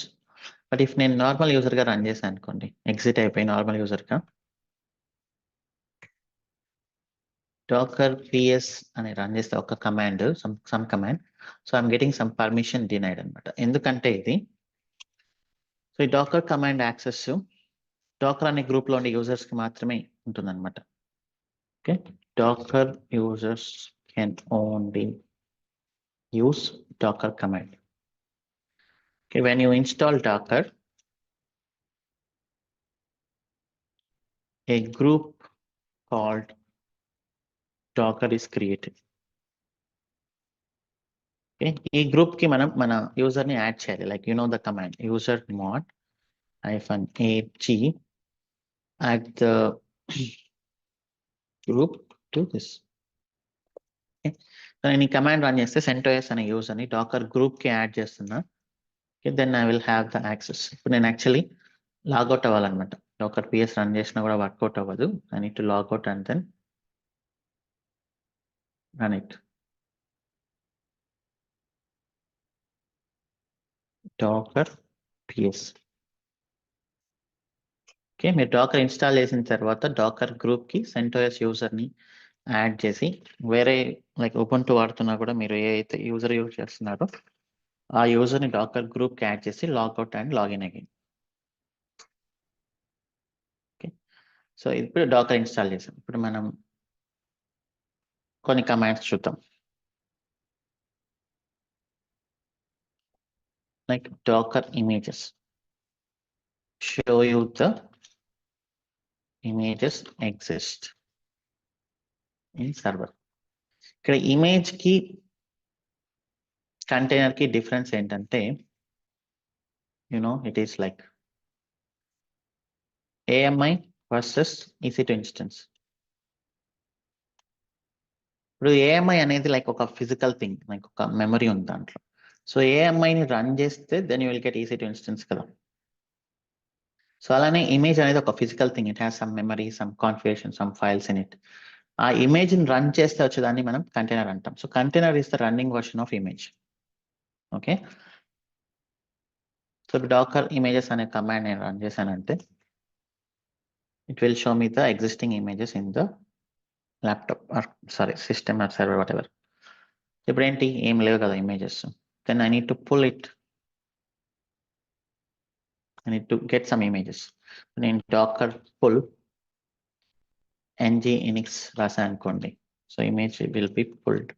But if నేను normal user గా run చేశాను అనుకోండి, ఎగ్జిట్ అయిపోయి నార్మల్ యూజర్ గా docker ps అని రన్ చేస్తే ఒక command some command, so I'm getting some permission denied అనమాట. ఎందుకంటే ఇది సో ఈ డాకర్ కమాండ్ యాక్సెస్ డాకర్ అనే గ్రూప్ లో ఉండే యూజర్స్ కి మాత్రమే ఉంటుంది అనమాట. Okay, Docker users can only use Docker command. Okay, when you install docker, a group called docker is created. Okay, ఈ గ్రూప్ కి మనం మన యూజర్ ని యాడ్ చేయాలి. Like you know the command user mod -ag add the group to this. Okay, నేను ఈ command run చేస్తే CentOS అనే యూజర్ ని డాకర్ గ్రూప్ కి యాడ్ చేస్తున్నా. Okay, then I will have the access. ఇప్పుడు నేను యాక్చువల్లీ లాగౌట్ అవ్వాలన్నమాట. డాకర్ ps రన్ చేసినా కూడా వర్కౌట్ అవ్వదు. I need to log out and then run it. docker ps. Okay, మీరు డాకర్ ఇన్స్టాల్ చేసిన తర్వాత డాకర్ గ్రూప్ కి CentOS యూజర్ ని యాడ్ చేసి, వేరే లైక్ ఉబుంటు వాడుతున్నా కూడా మీరు ఏ అయితే యూజర్ యూజ్ చేస్తున్నారో ఆ యూజర్ ని డాకర్ గ్రూప్ కి యాడ్ చేసి logout and login again. Okay, so ఇప్పుడు డాకర్ ఇన్స్టాల్ చేసాం. ఇప్పుడు మనం కొన్ని కమాండ్స్ చూద్దాం. Like docker images, show you the images exist in server. ఇక్కడ ఇమేజ్ కి కంటైనర్ కి డిఫరెన్స్ ఏంటంటే it is like AMI versus EC2 instance. ఇప్పుడు ఏఎంఐ అనేది లైక్ ఒక ఫిజికల్ థింగ్, లైక్ ఒక మెమరీ ఉంది దాంట్లో. సో ఏఎంఐని రన్ చేస్తే then you will get EC2 instance కదా. సో అలానే ఇమేజ్ అనేది ఒక physical thing, it has some memory, some configuration, some files in it. ఆ ఇమేజ్ ని రన్ చేస్తే వచ్చేదాన్ని మనం కంటైనర్ అంటాం. So container is the running version of image. Okay, so Dakar images అనే కమాండ్ నేను రన్ చేశానంటే it will show me the existing images in the laptop or sorry system or server whatever. ఇప్పుడు ఏంటి ఏం లేవు కదా images, then I need to pull it, I need to get some images. నేను docker pull nginx రాసా అనుకోండి, so image will be pulled.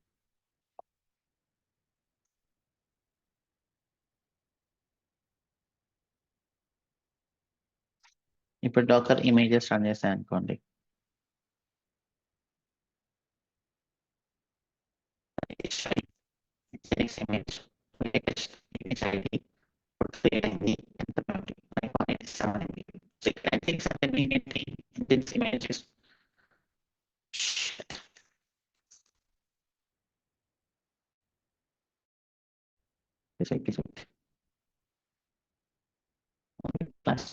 ఇప్పుడు docker images run చేసా అనుకోండి, nginx image latest image id creating ఎంత 5.87 MB. So nginx అంటే ఏంటి, nginx images class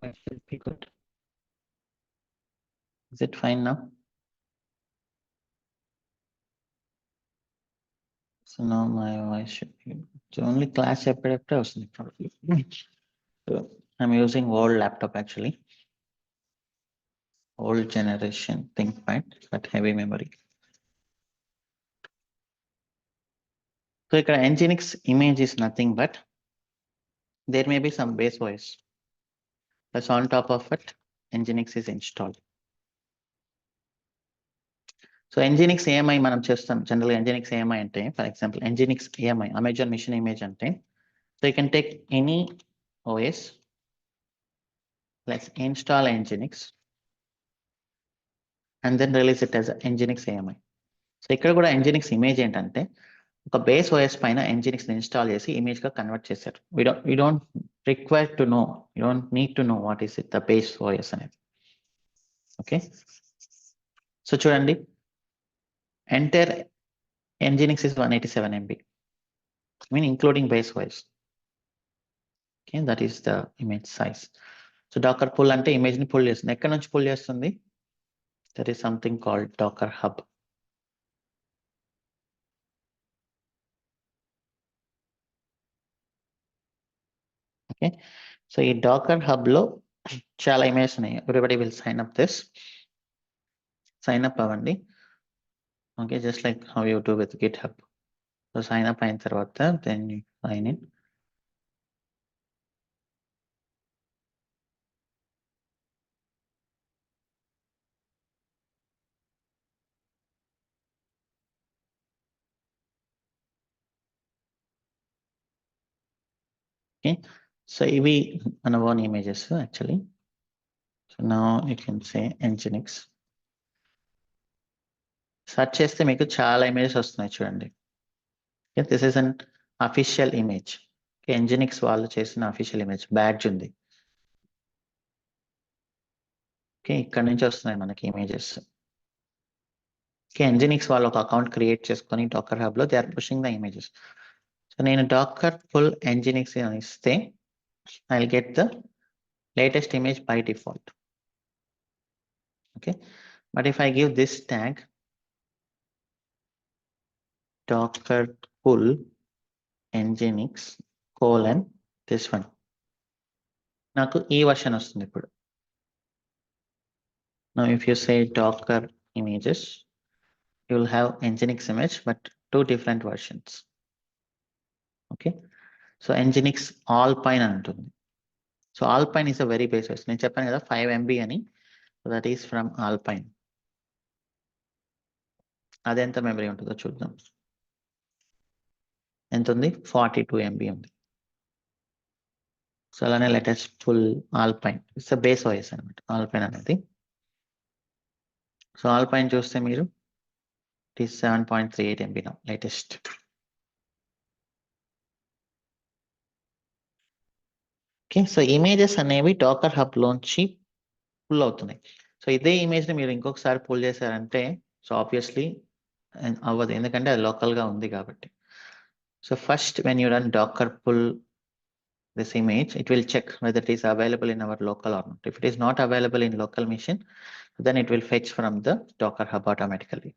it should be good. Is it fine now? So now my voice should be good. So only class ఎప్పుడెప్పుడే వస్తుంది probably. So I'm using old laptop actually, old generation ThinkPad but heavy memory. So ఇక్కడ nginx image is nothing but there may be some base OS. Plus on top of it, nginx is installed. So nginx AMI మనం చేస్తాం జనరల్గా. nginx AMI అంటే for example nginx AMI Amazon machine image అంటే, so you can take any OS, let's install nginx and then release it as nginx AMI. So ఇక్కడ కూడా nginx image ఏంటంటే ఒక base OS పైన nginx ఇన్స్టాల్ చేసి image గా convert చేశారు. we don't require to know, you don't need to know what is it the base OS అనేది. Okay, so చూడండి entire nginx is 187 MB, I mean including base OS. Okay, that is the image size. So docker pull అంటే image ని pull చేస్తుంది. ఎక్కడి నుంచి pull చేస్తుంది? There is something called docker hub. Okay, so ఈ Docker hub లో చాలా images ఉన్నాయి. Everybody will sign up this, sign up అవ్వండి. Okay, just like how you do with GitHub. So sign up అయిన తర్వాత then you sign in. Okay, so ఇవి మన own images actually. So now you can say nginx search చేస్తే మీకు చాలా ఇమేజెస్ వస్తున్నాయి చూడండి. This is an official image. Nginx వాళ్ళు చేసిన అఫీషియల్ ఇమేజ్ బ్యాడ్జ్ ఉంది. ఓకే, ఇక్కడ నుంచి వస్తున్నాయి మనకి ఇమేజెస్. ఓకే, ఎంజినిక్స్ వాళ్ళు ఒక అకౌంట్ క్రియేట్ చేసుకొని డాకర్ హబ్ లో they are pushing the images. So నేను డాకర్ ఫుల్ ఎంజినిక్స్ ఇస్తే I will get the latest image by default. Okay, but if I give this tag docker full nginx this one, నాకు ఈ version వస్తుంది ఇప్పుడు. Now if you say docker images, you will have nginx image but 2 different versions. Okay, so nginx Alpine అంటుంది. So Alpine is a very base version. నేను చెప్పాను కదా 5 MB అని. So that is from Alpine. అదెంత memory ఉంటుందో చూద్దాం. ఎంత ఉంది? 42 MB ఉంది. సో అలానే latest full alpine, it's base OS అనమాట ఆల్పైన్ అనేది. సో ఆల్పైన్ చూస్తే మీరు it is 7.38 MB now latest. Okay, so images అనేవి డాకర్ హబ్ లోంచి పుల్ అవుతున్నాయి. సో ఇదే ఇమేజ్ ని మీరు ఇంకొకసారి పుల్ చేశారంటే సో ఆబ్వియస్లీ అవ్వదు, ఎందుకంటే అది లోకల్ గా ఉంది కాబట్టి. So first when you run Docker pull this image, it will check whether it is available in our local or not. If it is not available in local machine, then it will fetch from the Docker Hub automatically.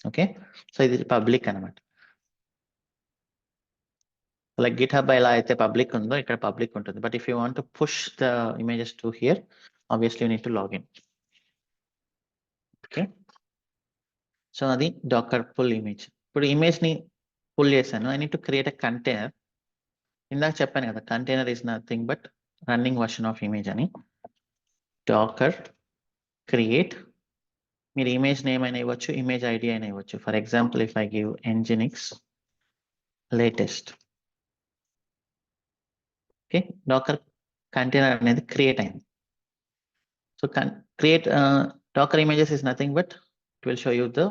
Okay, so it is public anamata. Like GitHub ila aithe public undo, ikkada public untundi. But if you want to push the images to here, obviously you need to log in. Okay, so adi Docker pull image. Ipudu image ni pull chesanu, I need to create a container. ఇందాక చెప్పాను కదా, container is nothing but running version of image అని. Docker create, మీరు image name అయినా ఇవ్వచ్చు, image ID అయినా ఇవ్వచ్చు. For example if I give nginx latest. Okay, Docker container అనేది క్రియేట్ అయింది. So create Docker images is nothing but it will show you the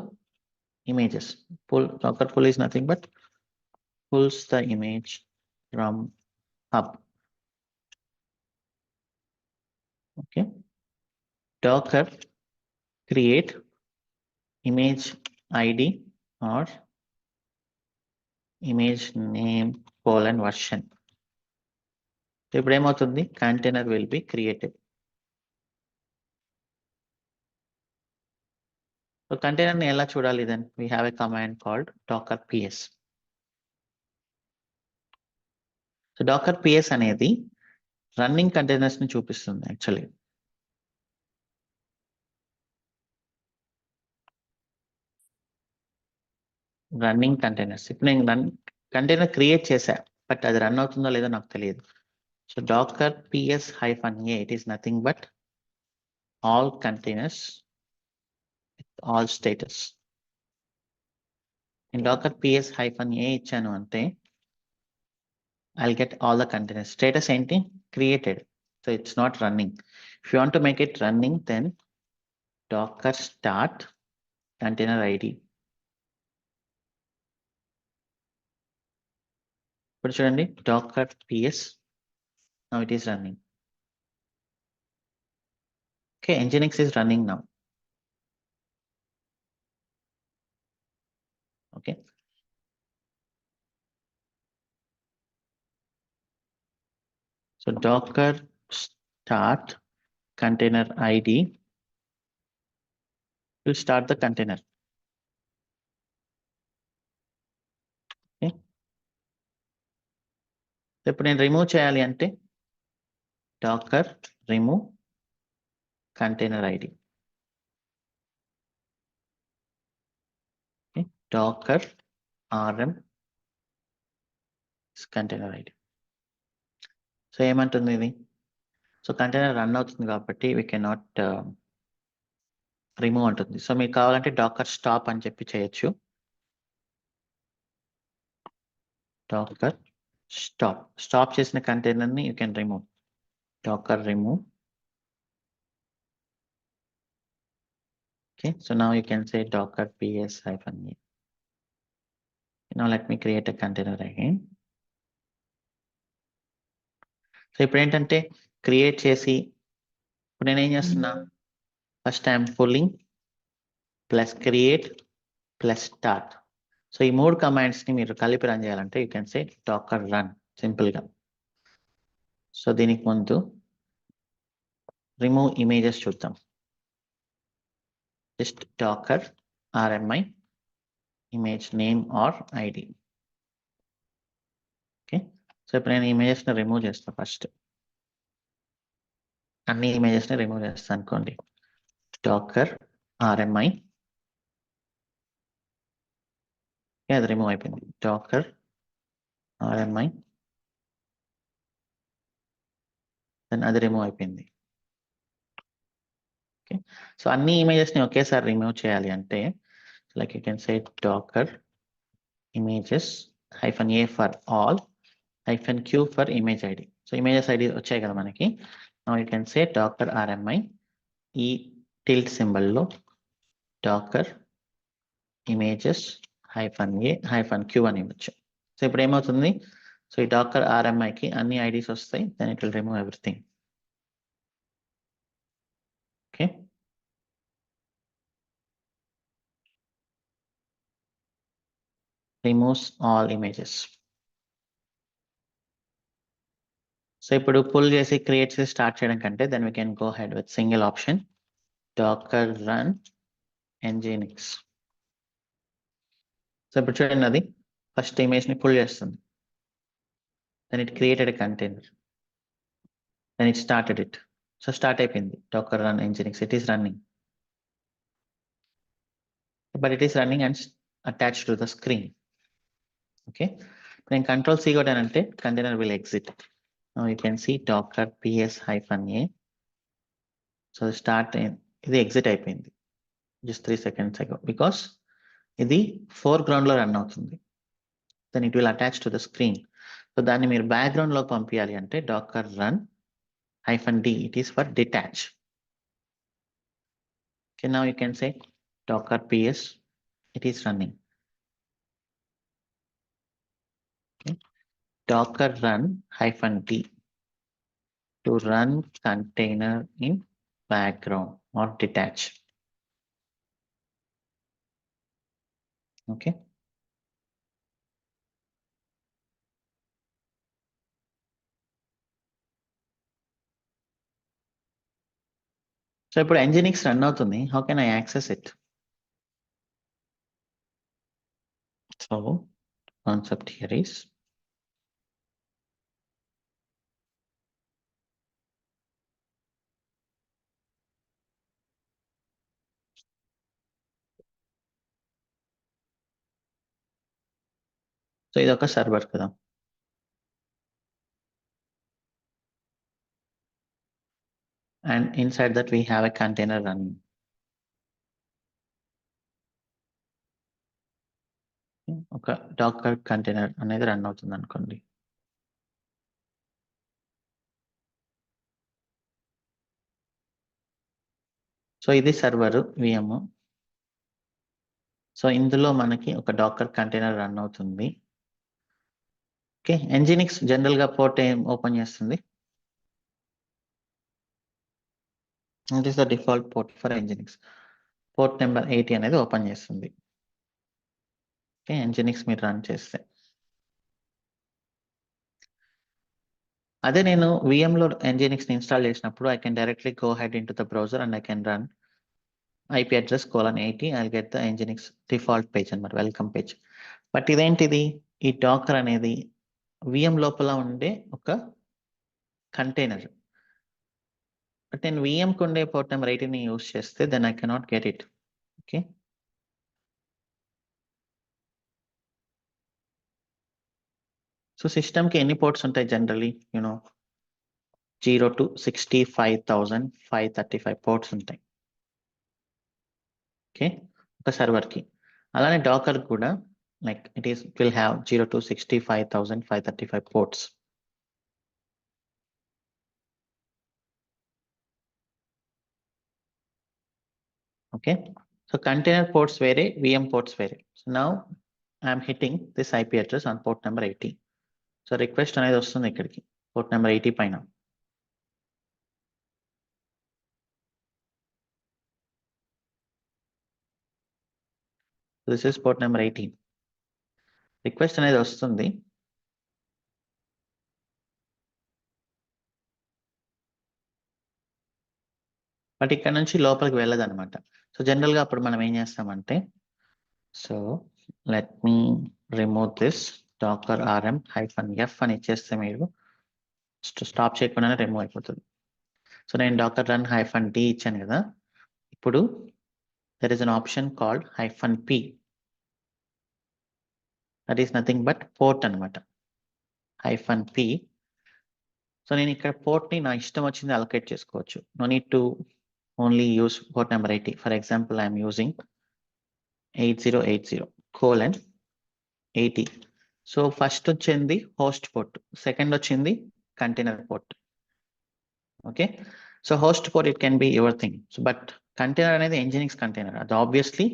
images. Pull Docker pull is nothing but pulls the image from hub. Okay, docker create image id or image name version. ఇప్పుడు ఏమవుతుంది, container will be created. So container ని ఎలా చూడాలి? Then we have a command called docker ps. So docker ps అనేది running containers ని చూపిస్తుంది actually. Running containers, ఇప్పుడు నేను కంటైనర్ క్రియేట్ చేశా బట్ అది రన్ అవుతుందో లేదో నాకు తెలియదు. So docker ps -a, it is nothing but all containers with all status. In docker ps -a ఇచ్చాను అంటే I'll get all the containers. Status enti created, so it's not running. If you want to make it running, then docker start container id. ఇప్పుడు చూడండి docker ps, now it is running. Okay, nginx is running now. Okay, so docker start container id will start the container. Okay, ఇప్పుడు నేను remove చేయాలి అంటే docker remove container id. Okay, docker rm container id. So ఏమంటుంది ఇది? So container run అవుతుంది కాబట్టి we cannot remove అంటుంది. So మీకు కావాలంటే డాకర్ స్టాప్ అని చెప్పి చేయొచ్చు. డాకర్ స్టాప్ చేసిన కంటైనర్ ని you can remove. Docker remove Okay, so now you can say docker ps-e. Now let me create a container again. So ఇప్పుడు ఏంటంటే క్రియేట్ చేసి ఇప్పుడు నేను ఏం చేస్తున్నా, first I'm pulling plus create plus start. So ఈ 3 కమాండ్స్ని మీరు కలిపి రన్ చేయాలంటే you can say Docker run సింపుల్గా. సో దీనికి ముందు రిమూవ్ ఇమేజెస్ చూద్దాం. Just Docker RMI image name or ID. Okay, so ఇప్పుడు నేను ఇమేజెస్ని రిమూవ్ చేస్తాను. ఫస్ట్ అన్ని ఇమేజెస్ని రిమూవ్ చేస్తాను అనుకోండి. డాకర్ RMI, అది రిమూవ్ అయిపోయింది. డాకర్ RMI, దెన్ అది రిమూవ్ అయిపోయింది. ఓకే, సో అన్ని ఇమేజెస్ని ఒకేసారి రిమూవ్ చేయాలి అంటే like you can say Docker images -a for all -q for image ID. So images ID వచ్చాయి కదా మనకి. Now you can say Docker RMI ఈ టిల్ట్ సింబల్లో డాకర్ ఇమేజెస్ -a -q అని ఇవ్వచ్చు. సో ఇప్పుడు ఏమవుతుంది, సో ఈ డాకర్ RMIకి అన్ని ఐడీస్ వస్తాయి, then it will remove everything. Okay, removes all images. So ఇప్పుడు పుల్ చేసి క్రియేట్ చేసి స్టార్ట్ చేయడం కంటే then we can go ahead with single option Docker run nginx. So ఇప్పుడు చూడండి, అది ఫస్ట్ ఇమేజ్ని పుల్ చేస్తుంది, then it created a container, then it started it. So start అయిపోయింది Docker run nginx. It is running, but it is running and attached to the screen. Okay, నేను Ctrl+C కొట్టానంటే container will exit. Now you can see docker ps-a. So start ఇది exit అయిపోయింది just 3 seconds ago, because ఇది ఫోర్గ్రౌండ్లో run అవుతుంది. Then it will attach to the screen. So దాన్ని మీరు బ్యాక్గ్రౌండ్లో పంపించాలి అంటే Docker run -d, it is for detach. Okay, now you can say docker ps, it is running. Okay. Docker run -d to run container in background or detach. Okay. So ఇప్పుడు nginx run అవుతుంది. How can I access it? So concept here is so ఇది ఒక server కదా, and inside that we have a container running. ఒక Dakar container అనేది run అవుతుంది అనుకోండి. So ఇది సర్వర్ VM. సో ఇందులో మనకి ఒక డాకర్ కంటైనర్ రన్ అవుతుంది. ఓకే, nginx జనరల్ గా పోర్ట్ ఏం ఓపెన్ చేస్తుంది? It is the default port for nginx. పోర్ట్ నెంబర్ 80 అనేది ఓపెన్ చేస్తుంది. ఓకే, nginx మీరు రన్ చేస్తే. అదే నేను VM లో nginx ని ఇన్స్టాల్ చేసినప్పుడు I can directly go head in to the browser and I can run IP address :80. I'll get the nginx default page అన్నమాట, వెల్కమ్ పేజ్. బట్ ఇదేంటిది, ఈ డాకర్ అనేది VM లోపల ఉండే ఒక కంటైనర్. బట్ నేను VM కు ఉండే పోర్ట్ నెంబర్ 80ని యూస్ చేస్తే then I cannot get it. Okay, so సిస్టమ్కి ఎన్ని పోర్ట్స్ ఉంటాయి జనరలీ? 0 to 65,535 పోర్ట్స్ ఉంటాయి. ఓకే, ఒక సర్వర్కి. అలానే డాకర్ కూడా like it will have 0 to 65,535 ports. Okay, So container ports vary, VM ports vary. So now I'm hitting this IP address on port number 80. So request అనేది వస్తుంది ఇక్కడికి port number 80 పైన. This is port number 18. Request అనేది వస్తుంది. But ఇక్కడ నుంచి లోపలికి వెళ్ళదు అనమాట. సో జనరల్ గా అప్పుడు మనం ఏం చేస్తామంటే, so let me remove this docker rm -f అని ఇచ్చేస్తే మీరు స్టాప్ చేయకుండానే రిమూవ్ అయిపోతుంది. సో నేను docker run -d ఇచ్చాను కదా. ఇప్పుడు there is an option called -p. that is nothing but port అనమాట. -p. సో నేను ఇక్కడ పోర్ట్ ని నా ఇష్టం వచ్చింది అలొకేట్ చేసుకోవచ్చు. No need to only use port number 80. For example I'm using 8080:80. So first వచ్చింది హోస్ట్ పోర్ట్, సెకండ్ వచ్చింది container port. Okay, so host port it can be your thing. So but container అనేది nginx container, అది obviously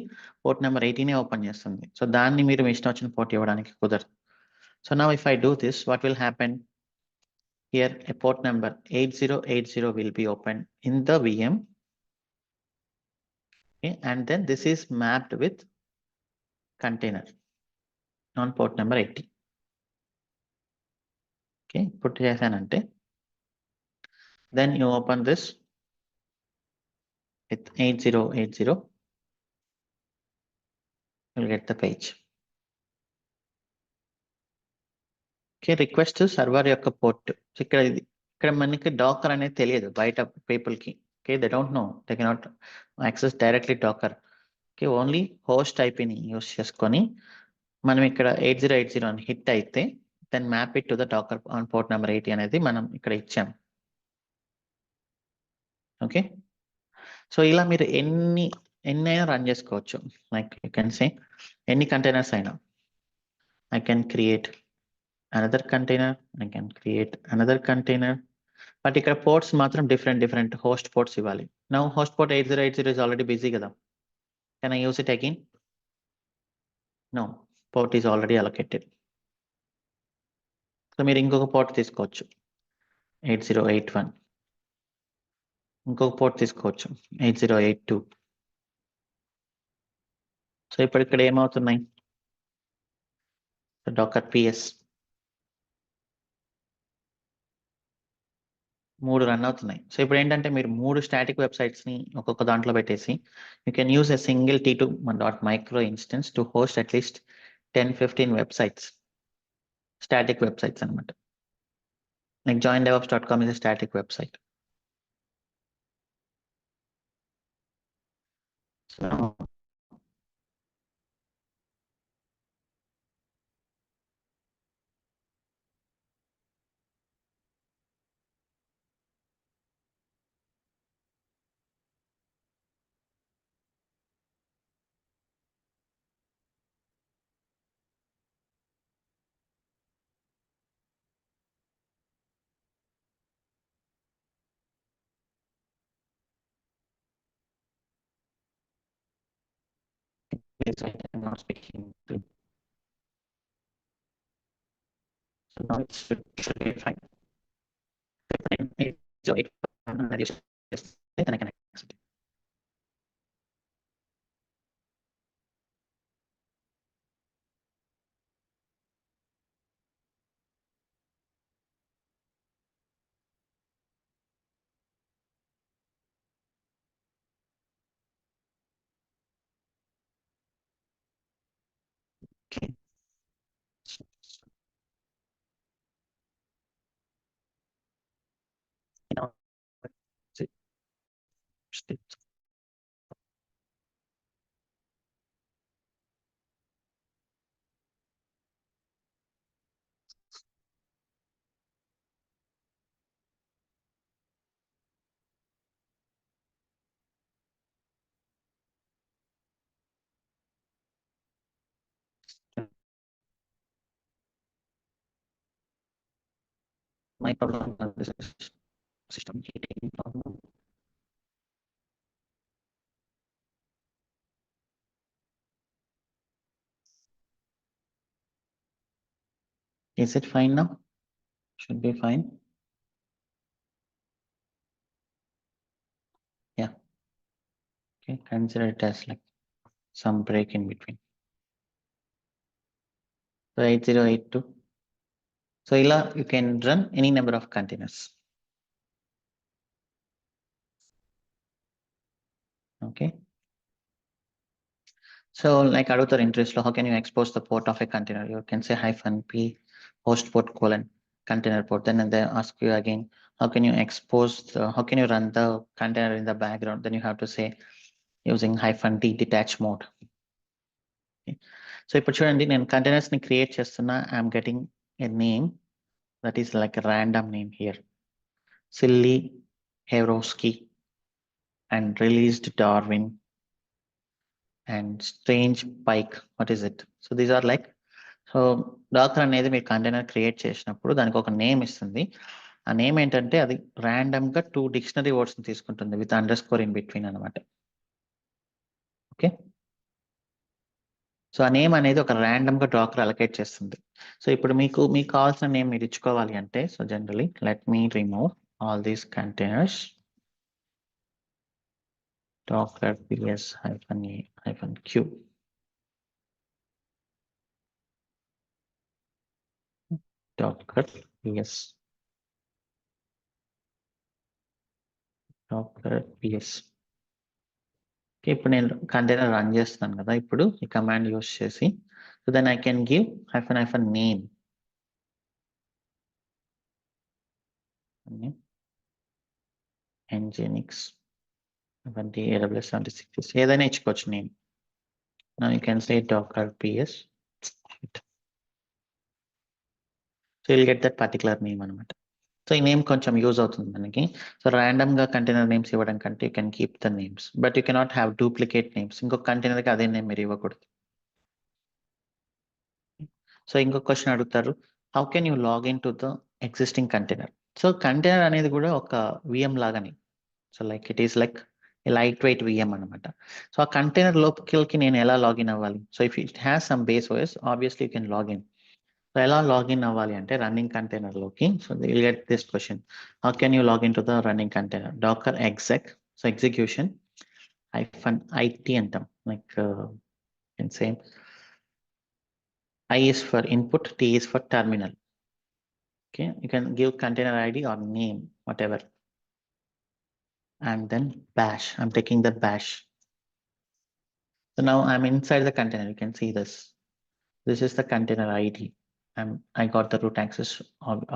port number 80 open చేస్తుంది. సో దాన్ని మీరు మీ ఇష్టం వచ్చిన పోర్ట్ ఇవ్వడానికి కుదరదు. So now if I do this, what will happen? Here a port number 8080 will be opened in the VM. Okay, and then this is mapped with container on port number 80. Okay, put చేశానంటే then you open this with 8080, you'll get the page. Okay, request server యొక్క port. ఇక్కడ మనకి డాకర్ అనేది తెలియదు బయట people కి. Okay, they don't know, they cannot access directly Docker. Okay, only host ఐపీని యూస్ చేసుకొని మనం ఇక్కడ 8080 అని హిట్ అయితే then map it to the Docker on port number 80 అనేది మనం ఇక్కడ ఇచ్చాం. ఓకే, సో ఇలా మీరు ఎన్నైనా రన్ చేసుకోవచ్చు. లైక్ యూ కెన్ సే ఎన్ని కంటైనర్స్ అయినా. I can create another container, I can create another container, but ఇక్కడ ports మాత్రం different host ports ఇవ్వాలి. Now host port 8080 is already busy కదా. Can I use it again? No, port is already allocated. So మీరు ఇంకొక port తీసుకోవచ్చు 8081, ఇంకొక port తీసుకోవచ్చు 8082. So ఇప్పుడు ఇక్కడ ఏమవుతున్నాయి? docker ps 3 రన్ అవుతున్నాయి. సో ఇప్పుడు ఏంటంటే మీరు 3 స్టాటిక్ వెబ్సైట్స్ ని ఒక్కొక్క దాంట్లో పెట్టేసి you can use a single t2.micro instance to host at least 10-15 websites, static websites అనమాట. Like joindevops.com is a static website. So please, I'm not speaking. So now it should be fine. So it then I can accept it. Okay. You know, my problem is this system heating problem. Is it fine now? Should be fine. Yeah. Okay, consider it as like some break in between. So 8082. So you can run any number of containers. Okay. So like other interest, how can you expose the port of a container? You can say -p host port : container port. Then they ask you again, how can you how can you run the container in the background? Then you have to say using -d detach mode. Okay. So ఇప్పుడు చూడండి నేను containers ని create చేస్తున్నా. I'm getting a name that is like a random name here. Silly Heroski and released Darwin and strange Pike. What is it? So these are like, so Docker అనేది మీరు container create చేసినప్పుడు దానికి ఒక name ఇస్తుంది. ఆ name ఏంటంటే అది random గా 2 డిక్షనరీ వర్డ్స్ తీసుకుంటుంది విత్ అండర్స్కోర్ ఇన్ బిట్వీన్ అనమాట. ఓకే. సో ఆ నేమ్ అనేది ఒక ర్యాండమ్ గా డాకర్ అలొకేట్ చేస్తుంది. సో ఇప్పుడు మీకు కావాల్సిన నేమ్ మీరు ఇచ్చుకోవాలి అంటే, so generally let me remove all these containers. docker ps -a-q docker ps docker ps. ఇప్పుడు నేను కంటైనర్ రన్ చేస్తున్నాను కదా, ఇప్పుడు ఈ కమాండ్ యూస్ చేసి, so then I can give -name nginx AWS 76 ఏదైనా ఇచ్చుకోవచ్చు name. Now you can say docker ps, so you'll get that particular name అనమాట. సో ఈ నేమ్ కొంచెం యూజ్ అవుతుంది మనకి. సో ర్యాండమ్ గా కంటైనర్ నేమ్స్ ఇవ్వడం కంటే you can keep the names, but you cannot have duplicate names. ఇంకొక container కి అదే నేమ్ మీరు ఇవ్వకూడదు. సో ఇంకొక క్వశ్చన్ అడుగుతారు, how can you login to the existing container? So container అనేది కూడా ఒక విఎం లాగానే. So like it is like lightweight VM అనమాట. సో ఆ కంటైనర్ లోపలికి నేను ఎలా లాగిన్ అవ్వాలి? So if it has some base OS, obviously you can login. So ఎలా లాగిన్ అవ్వాలి అంటే రన్నింగ్ కంటైనర్ లోకి. So will get this question, how can you login to the running container? Docker exec, so execution -it అంటాం. Like same I is for input, T is for terminal. Okay, you can give container ID or name, whatever. And then bash, I'm taking the bash. So now I'm inside the container, you can see this. This is the container ID. I got the root access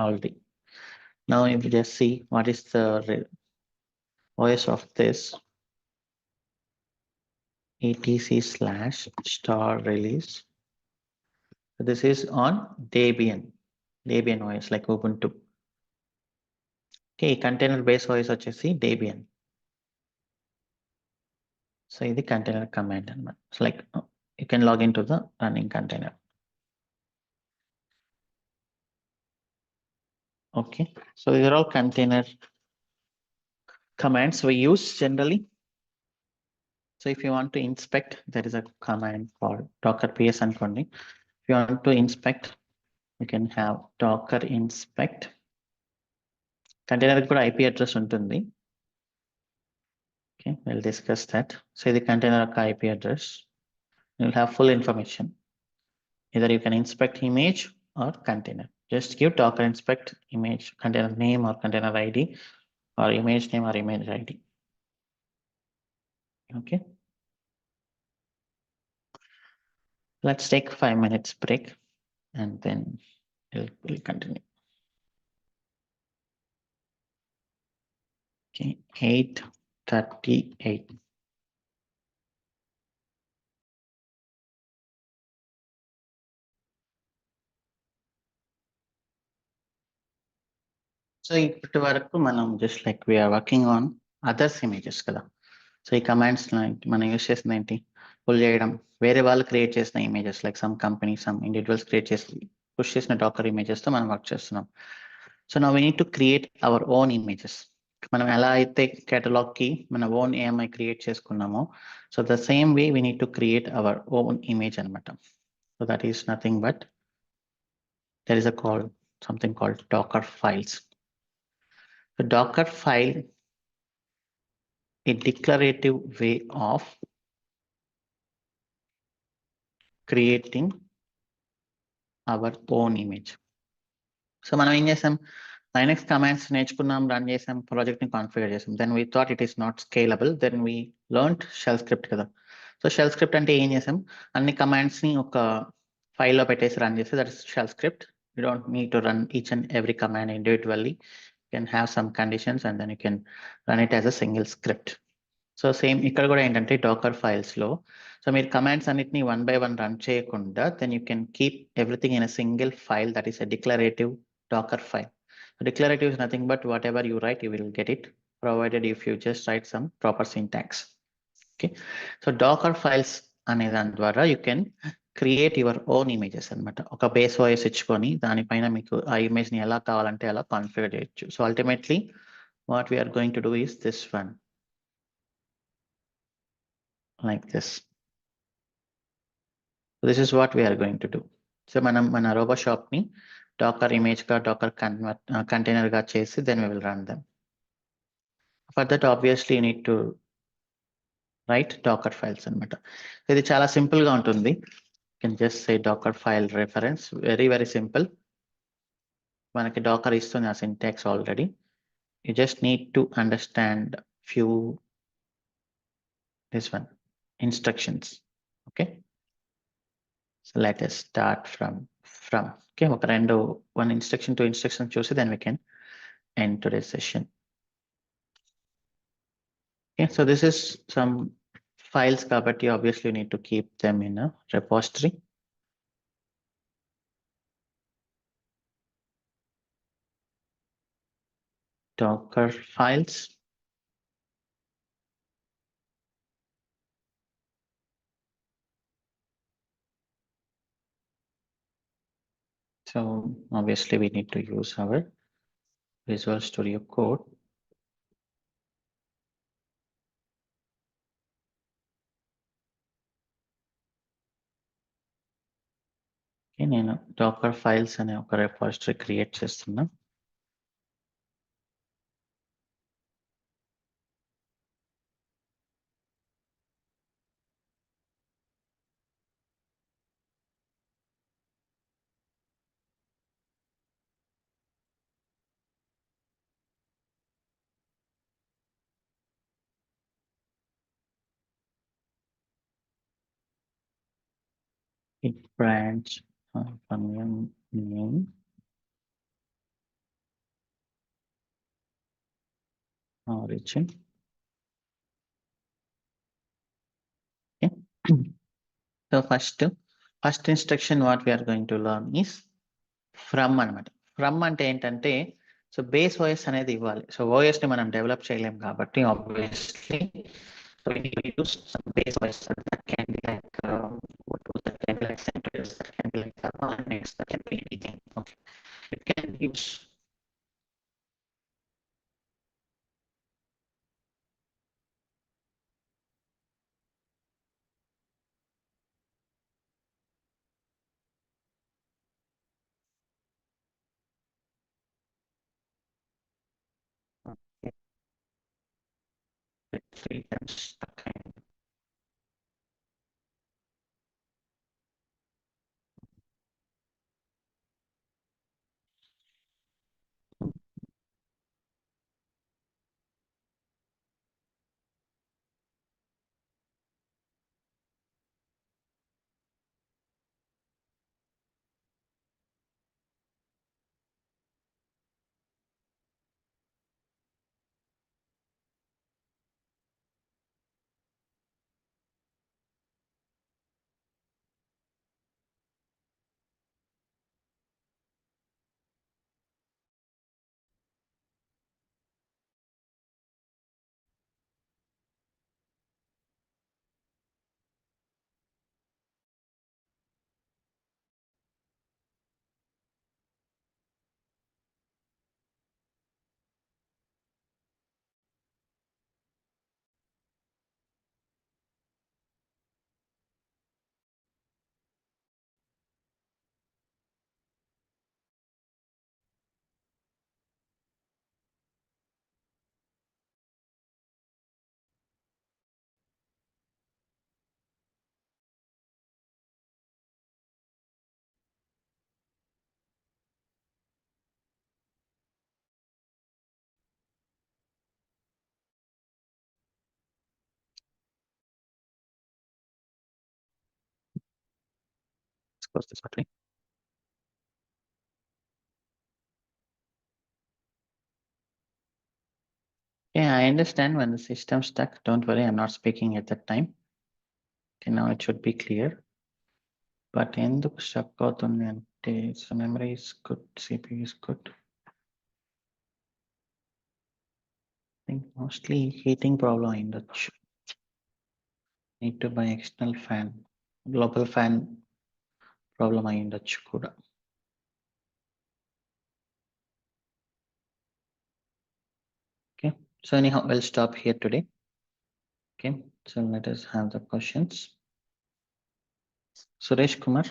already. Now if you just see what is the OS of this, etc/release. So this is on Debian OS, like Ubuntu. Okay, container base OS వచ్చేసి Debian. So ఇది container command అన్నమాట. So like you can log into the running container. Okay, so these are all container commands we use generally. So if you want to inspect, there is a command called docker ps అనుకోండి. If you want to inspect, you can have docker inspect. Container కూడా IP address ఉంటుంది. Okay, we'll discuss that. So the container IP address, you'll have full information. Either you can inspect image or container. Just give docker inspect image container name or container ID, or image name or image ID. Okay. Let's take 5 minutes break and then we'll continue. Okay, 8:38. So ఇప్పటి వరకు మనం just like we are working on others images కదా. So ఈ commands మనం use చేసింది ఏంటి? Pull చేయడం, వేరే వాళ్ళు క్రియేట్ చేసిన images, like some company some individuals create చేసి పుష్ చేసిన డాకర్ ఇమేజెస్ తో మనం వర్క్ చేస్తున్నాం. So now we need to create our own images. మనం ఎలా అయితే కేటలాగ్ కి మన ఓన్ ఏఎంఐ క్రియేట్ చేసుకున్నామో, so the same way we need to create our own image అనమాట. So that is nothing but there is something called Docker files. The Docker file, a declarative way of creating our own image. So మనం ఏం చేసాం, Linux commands నేర్చుకున్నాం, run చేసాం, ప్రాజెక్ట్ని configure చేసాం. Then we thought it is not scalable, then we learned shell script కదా. So shell script అంటే ఏం చేసాం, అన్ని కమాండ్స్ని ఒక ఫైల్లో పెట్టేసి రన్ చేస్తే that is shell script. You don't need to run each and every command individually. You can have some conditions and then you can run it as a single script. So same ఇక్కడ కూడా ఏంటంటే Docker ఫైల్స్లో, so మీరు commands అన్నిటిని one by one run చేయకుండా then you can keep everything in a single file that is a declarative Docker file. Declarative is nothing but whatever you write, you will get it, provided if you just write some proper syntax. Okay, so Docker files అనే దాని ద్వారా you can create your own images అనమాట. ఒక base voice ఇచ్చుకొని దానిపైన మీకు ఆ image ని ఎలా కావాలంటే అలా కాన్ఫిగర్ చేయొచ్చు. So ultimately what we are going to do is this one, like this. So this is what we are going to do. So మనం మన RoboShop ని డాకర్ ఇమేజ్ గా, డాకర్ కంటైనర్ గా చేసి then we will run them. For that obviously you need to write Docker files అనమాట. ఇది చాలా simple గా ఉంటుంది. You can just say Docker file reference, very simple. మనకి డాకర్ ఇస్తుంది ఆ syntax already. You just need to understand few this one instructions. Okay, so let us start from okay, ఒక one instruction to instruction చూసి then we can end today's session. Okay, so this is some files కాబట్టి obviously you need to keep them in a repository. Docker files. So obviously we need to use our Visual Studio Code. Okay, నేను Docker files అనే ఒక repository create చేస్తున్నా. Git branch name origin. Okay. So first instruction what we are going to learn is from అనమాట. From అంటే ఏంటంటే, so base OS అనేది ఇవ్వాలి. So OS ని మనం డెవలప్ చేయలేం కాబట్టి obviously so we need to use some base OS that can be like that can be like CentOS, that can be like Linux, that can be anything. Okay, it can use three times the kind. close this battery. Yeah, I understand when the system stuck. Don't worry, I'm not speaking at that time. Okay, now it should be clear. But ఎందుకు stuck అవుతుంది అంటే memory is good, CPU is good. I think mostly heating problem అయి ఉండొచ్చు. Need to buy external fan. Global fan problem అయి ఉండొచ్చు కూడా. Okay, so anyhow, we'll stop here today. Okay, so let us have the questions. Suresh Kumar.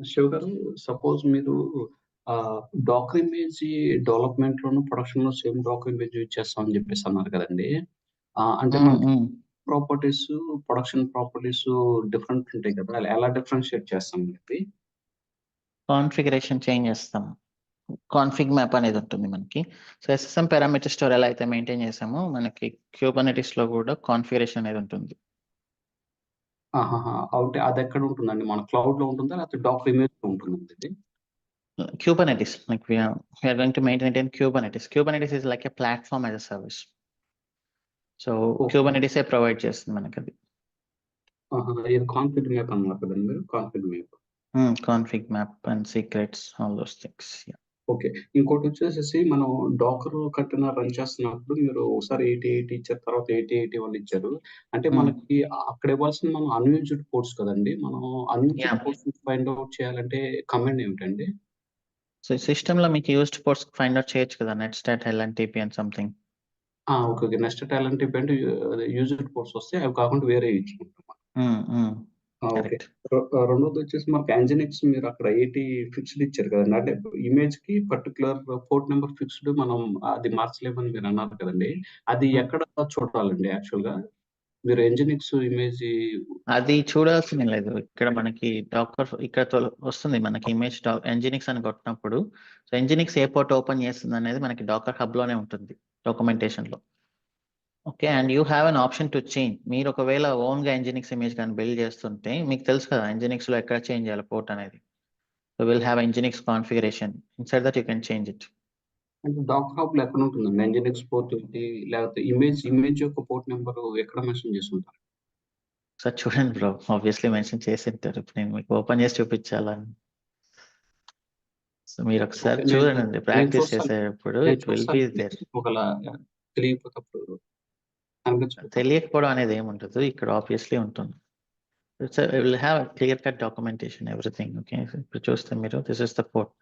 Shiva గారు, suppose మీరు Dakar image development లోను production లో same Dakar image use చేస్తామని చెప్పేసి అన్నారు కదండి. అంటే ప్రాపర్టీస్ ప్రొడక్షన్ ప్రాపర్టీస్ డిఫరెంట్ ఉంటాయి కదా, ఎలా డిఫరెన్షియేట్ చేస్తాం చెప్పి కాన్ఫిగరేషన్ చేంజ్ చేస్తాం. కాన్ఫిగ్ మ్యాప్ అనేది ఉంటుంది మనకి. సో SSM పారామీటర్ స్టోర్ ఎలా అయితే మెయింటైన్ చేసామో మనకి క్యూబర్నెటిస్ లో కూడా కాన్ఫిగరేషన్ అనేది ఉంటుంది. అంటే అది ఎక్కడ ఉంటుందండి? మన క్లౌడ్ లో ఉంటుందా లేకపోతే డాకర్ ఇమేజ్ లో ఉంటుందండి? Kubernetes, like we are going to maintain it in Kubernetes. Kubernetes is like a platform as a service. So Kubernetes provide చేస్తుంది మనకి అది. కాన్ఫిగ్ మ్యాప్ అన్నారు కదండి మీరు, config map. Config map and secrets, all those things. Yeah. Okay, ఇంకోటి వచ్చేసేసి మనం Dakar కట్టిన రన్ చేస్తున్నప్పుడు మీరు ఒకసారి 8080 ఇచ్చారు, తర్వాత 8081 ఇచ్చారు. అంటే మనకి అక్కడ ఇవ్వాల్సిన మనం అన్యూజ్డ్ పోర్ట్స్ కదండి, మనం అన్యూజ్డ్ పోర్ట్స్ ఫైండ్ అవుట్ చేయాలంటే కమాండ్ ఏమిటండి? సో సిస్టమ్ లో మీకు యూజ్డ్ పోర్ట్స్ ఫైండ్ అవుట్ చేయొచ్చు కదా, నెట్స్టాట్ LNTP and something. Okay, next LNTP అంటే యూజ్డ్ పోర్ట్స్ వస్తే అవి కాకుండా వేరే ఇచ్చుకుంటాం. ఓకే, రెండోది వచ్చేసి మనకి Nginx మీరు అక్కడ 80 ఫిక్స్డ్ ఇచ్చారు కదండి. అంటే ఇమేజ్ కి పర్టికులర్ పోర్ట్ నెంబర్ ఫిక్స్డ్, మనం అది మార్చలేమని మీరు అన్నారు కదండి. అది ఎక్కడ చూడాలండి యాక్చువల్ గా? మీరు Nginx ఇమేజ్ అది చూడాల్సిన లేదు. ఇక్కడ మనకి డాకర్ ఇక్కడ వస్తుంది మనకి ఇమేజ్ Nginx అని కొట్టినప్పుడు. సో Nginx ఏ పోర్ట్ ఓపెన్ చేస్తుంది అనేది మనకి డాకర్ హబ్ లోనే ఉంటుంది డాక్యుమెంటేషన్ లో. Okay, and you have an option to change. మీరు ఒకవేళ ఓన్ గా Nginx ఇమేజ్ కానీ బిల్డ్ చేస్తుంటే మీకు తెలుసు కదా Nginx లో ఎక్కడ చేంజ్ చేయాలి పోర్ట్ అనేది. So will have Nginx configuration, inside that you can change it. అంటే డాకర్ హబ్ లో ఎక్కడ ఉంటుందండి Nginx పోర్ట్ ఏంటి, లేకపోతే ఇమేజ్ యొక్క పోర్ట్ నెంబర్ ఎక్కడ మెన్షన్ చేసి ఉంటారు? సార్ చూడండి బ్రో, ఆబ్వియస్లీ మెన్షన్ చేసి ఉంటారు. ఇప్పుడు నేను మీకు ఓపెన్ చేసి చూపించాలని. సో మీరు ఒకసారి చూడండి, ప్రాక్టీస్ చేసేటప్పుడు ఇట్ విల్ బి దేర్. తెలియకపోవడం అనేది ఏముండదు, ఇక్కడ ఆబ్వియస్లీ ఉంటుంది. Will have clear cut documentation everything. Okay, ఇప్పుడు చూస్తే మీరు this is the port.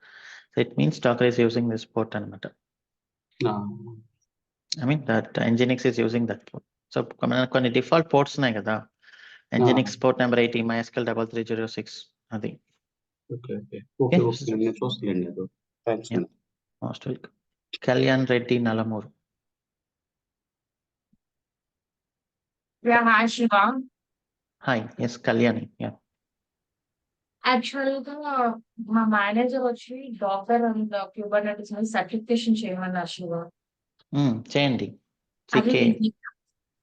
So it means Docker is using this port అనమాట. I mean that Nginx is using that port. So కొన్ని డిఫాల్ట్ పోర్ట్స్ ఉన్నాయి కదా, Nginx పోర్ట్ number 80, MySQL 3306 అది. Most welcome. Kalyan Reddy Nalamuru. Yeah, hi Shiva. Hi, yes, Kalyani. Yeah. Actually, మా manager వచ్చి Docker and Kubernetes మీద certification చేయమన్నారు శివ. చేయండి.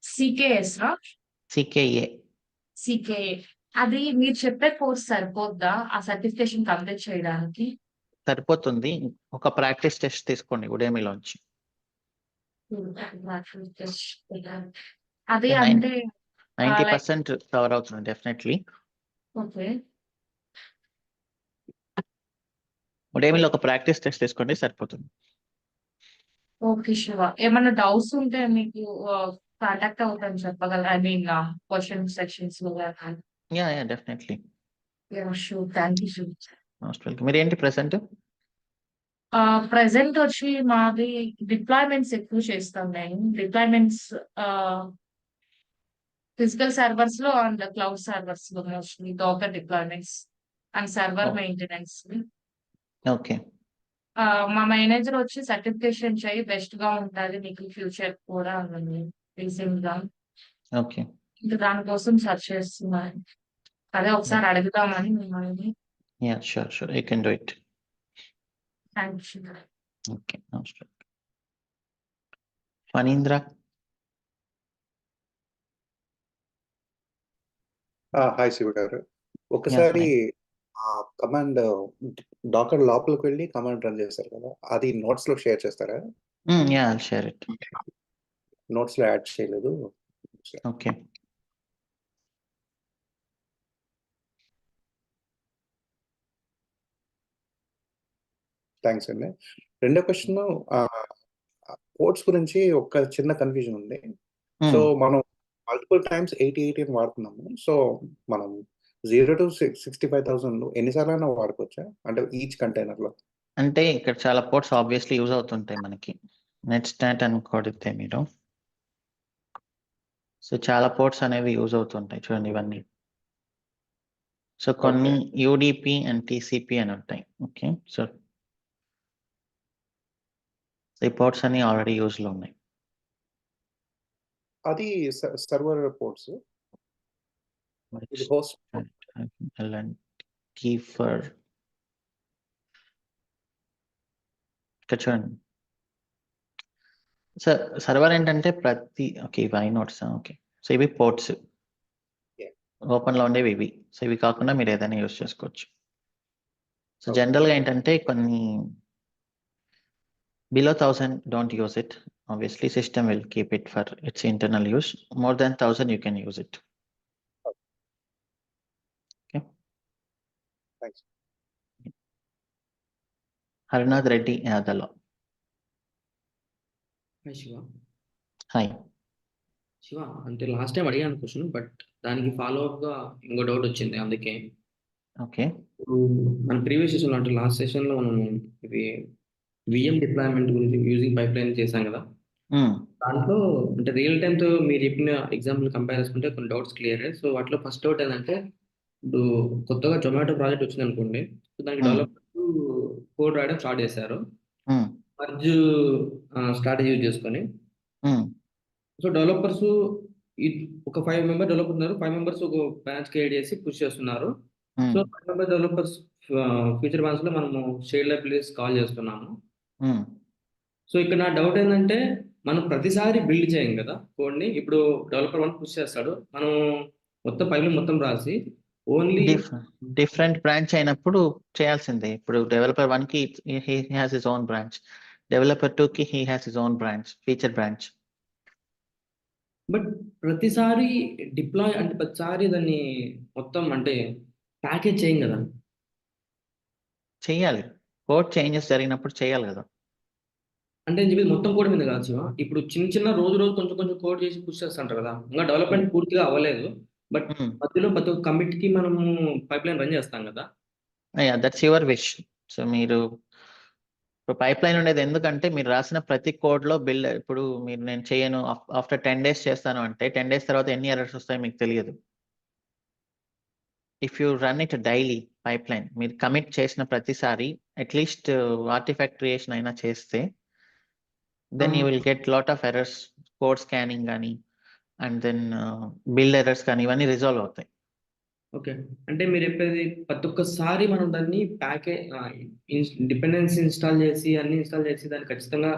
CKS రా? CKA. అది మీరు చెప్పే కోర్స్ సరిపోద్దా ఆ సర్టిఫికేషన్ కంప్లీట్ చేయడానికి? సరిపోతుంది. ఒక ప్రాక్టీస్ టెస్ట్ తీసుకోండి ఉడేమిలోంచి. అది అంటే 90% కవర్ అవుతుంది డెఫినెట్లీ. ఓకే, ఉడేమిలో ఒక ప్రాక్టీస్ టెస్ట్ తీసుకోండి సరిపోతుంది. ఓకే శివ, ఏమైనా డౌట్స్ ఉంటే మీకు కాంటాక్ట్ అవుతాను చెప్పగలరా? ఐ మీన్ క్వశ్చన్ సెక్షన్స్ లో. Yeah definitely. Sure, thank you. Most welcome. మీరు ఏంటి ప్రెసెంట్? ప్రెసెంట్ వచ్చి మాది డిప్లాయ్మెంట్స్ ఎక్కువ చేస్తాం. నేను డిప్లాయ్మెంట్స్ ఫిజికల్ సర్వర్స్ లో అండ్ క్లౌడ్ సర్వర్స్ లో mostly Docker deployments and server maintenance. Okay, మా మేనేజర్ వచ్చి సర్టిఫికేషన్ చేయి, బెస్ట్ గా ఉంటుంది నీకు ఫ్యూచర్ కూడా ఉంది రీసెంట్ గా. ఓకే, ఇంకా దానికోసం సర్చ్ చేస్తున్నాను. అదే ఒకసారి అడుగుదామని మిమ్మల్ని. Yeah sure you can do it. Thank you. Okay, most welcome. Phanindra. Hi Shiva గారు. యా ఒకసారి హాయ్. కమాండ్ డాకర్ లోపలికి వెళ్ళి కమాండ్ రన్ చేశారు కదా, అది నోట్స్ లో షేర్ చేస్తారా? Yeah I'll share it. Notes లో యాడ్ చేయలేదు. ఓకే. థ్యాంక్స్ అండి. రెండో క్వశ్చన్, కోడ్స్ గురించి ఒక చిన్న కన్ఫ్యూజన్ ఉంది. సో మనం మల్టిపుల్ టైమ్స్ 8080 వాడుతున్నాము. సో మనం 0 to 65,000 ఎన్నిసార్లు అయినా వాడుకోవచ్చా, అంటే ఈచ్ కంటైనర్ లో? అంటే ఇక్కడ చాలా పోర్ట్స్ ఆబ్వియస్లీ యూజ్ అవుతుంటాయి మనకి. నెట్ స్టాట్ అని కొడితే మీరు, సో చాలా పోర్ట్స్ అనేవి యూజ్ అవుతుంటాయి చూడండి ఇవన్నీ. సో కొన్ని యూడిపి అండ్ టీసీపీ అని ఉంటాయి. ఓకే, సో ఈ పోర్ట్స్ అన్ని ఆల్రెడీ యూజ్ లో ఉన్నాయి. అది సర్వర్ పోర్ట్స్, ఇది హోస్ట్. కీఫర్ ఇక్కడ చూడండి. సో సర్వర్ ఏంటంటే ప్రతి ఓకే ఇవి ఐనోట్స్. ఓకే, సో ఇవి పోర్ట్స్ ఓపెన్ లో ఉండేవి ఇవి. సో ఇవి కాకుండా మీరు ఏదైనా యూజ్ చేసుకోవచ్చు. సో జనరల్ గా ఏంటంటే కొన్ని below 1000 don't use it. Obviously system will keep it for its internal use. More than 1000 you can use it. Okay, thanks. Harnath Reddy Adala. Hi Shiva. Hi. Shiva, అంటే లాస్ట్ టైం అడిగాను question, but దానికి follow up గా ఇంకో doubt వచ్చింది. అందుకే Okay. మన previous session అంటే last session లో మనం ఇవి విఎం డిప్లాయ్మెంట్ గురించి యూజింగ్ పైప్ లైన్ చేశాం కదా. దాంట్లో అంటే రియల్ టైమ్ తో మీరు చెప్పిన ఎగ్జాంపుల్ కంపేర్ చేసుకుంటే కొన్ని డౌట్స్ క్లియర్. సో వాటిలో ఫస్ట్ డౌట్ ఏంటంటే, ఇప్పుడు కొత్తగా జొమాటో ప్రాజెక్ట్ వచ్చింది అనుకోండి. సో దానికి డెవలపర్స్ కోడ్ రాయడం స్టార్ట్ చేశారు, మర్జ్ స్ట్రాటజీ యూజ్ చేసుకొని. సో డెవలపర్స్ ఒక 5 మెంబర్ డెవలపర్ ఉన్నారు. 5 మెంబర్స్ ఒక బ్రాంచ్ క్రియేట్ చేసి పుష్ చేస్తున్నారు. So 5 member developers future branch లో మనము షేర్డ్ లైబ్రరీస్ కాల్ చేస్తున్నాము. సో ఇక్కడ నా డౌట్ ఏంటంటే, మనం ప్రతిసారి బిల్డ్ చేయం కదా కోడ్ ని. ఇప్పుడు డెవలపర్ 1 పుష్ చేస్తాడు, మనం మొత్తం పైన మొత్తం రాసి ఓన్లీ డిఫరెంట్ బ్రాంచ్ అయినప్పుడు చేయాల్సిందే. ఇప్పుడు డెవలపర్ 1 కి he has his own branch, developer 2 కి he has his own branch, feature branch. But ప్రతిసారి డిప్లాయ్ అంటే ప్రతిసారి దాన్ని మొత్తం అంటే ప్యాకేజ్ చేయం కదా. చేయాలి, కోడ్ చేంజెస్ జరిగినప్పుడు చేయాలి కదా. అంటే నేను చెప్పేది మొత్తం కోడ్ మీద కాదు శివ. ఇప్పుడు చిన్న చిన్న రోజు కొంచెం కొంచెం కోడ్ చేసి పుష్ చేస్తుంటారు కదా. ఇంకా డెవలప్మెంట్ పూర్తిగా అవ్వలేదు, బట్ మధ్యలో ప్రతి ఒక్క కమిట్ కి మనము పైప్ లైన్ రన్ చేస్తాం కదా. That's your wish. సో మీరు పైప్ లైన్ ఉండేది ఎందుకంటే, మీరు రాసిన ప్రతి కోడ్ లో బిల్డ్, ఇప్పుడు మీరు నేను చేయను ఆఫ్టర్ 10 days చేస్తాను అంటే 10 days తర్వాత ఎన్ని ఎర్రర్స్ వస్తాయో మీకు తెలియదు. If you run it daily pipe line, మీరు కమిట్ చేసిన ప్రతిసారి అట్లీస్ట్ ఆర్టిఫాక్ట్ క్రియేషన్ అయినా చేస్తే, then you will get lot of errors, code scanning కానీ అండ్ దెన్ బిల్డ్ ఎర్రర్స్ కానీ ఇవన్నీ రిజాల్వ్ అవుతాయి. ఓకే, అంటే మీరు చెప్పేది ప్రతి ఒక్కసారి మనం దాన్ని డిపెండెన్సీ ఇన్స్టాల్ చేసి అన్ని ఇన్స్టాల్ చేసి దాన్ని ఖచ్చితంగా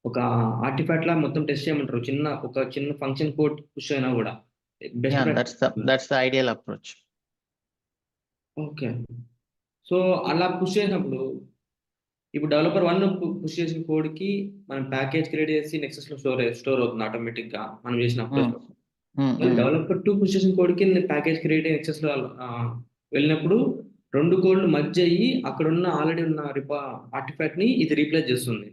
ఒక ఆర్టిఫాక్ట్ లా మొత్తం టెస్ట్ చేయమంటారు. ఒక చిన్న ఫంక్షన్ కోడ్ పుష్ అయినా కూడా that's the ideal approach. Okay, so అలా పుష్ చేసినప్పుడు ఇప్పుడు డెవలపర్ 1 పుష్ చేసిన కోడ్ కి మనం ప్యాకేజ్ క్రియేట్ చేసి నెక్సస్ లో స్టోర్ అవుతుంది ఆటోమేటిక్ గా మనం చేసినప్పుడు. డెవలపర్ 2 పుష్ చేసిన కోడ్ కి ప్యాకేజ్ క్రియేట్ నెక్సస్ లో వెళ్ళినప్పుడు 2 కోడ్లు మర్జ్ అయ్యి అక్కడ ఉన్న ఆల్రెడీ ఉన్న ఆర్టిఫాక్ట్ ని ఇది రీప్లేస్ చేస్తుంది.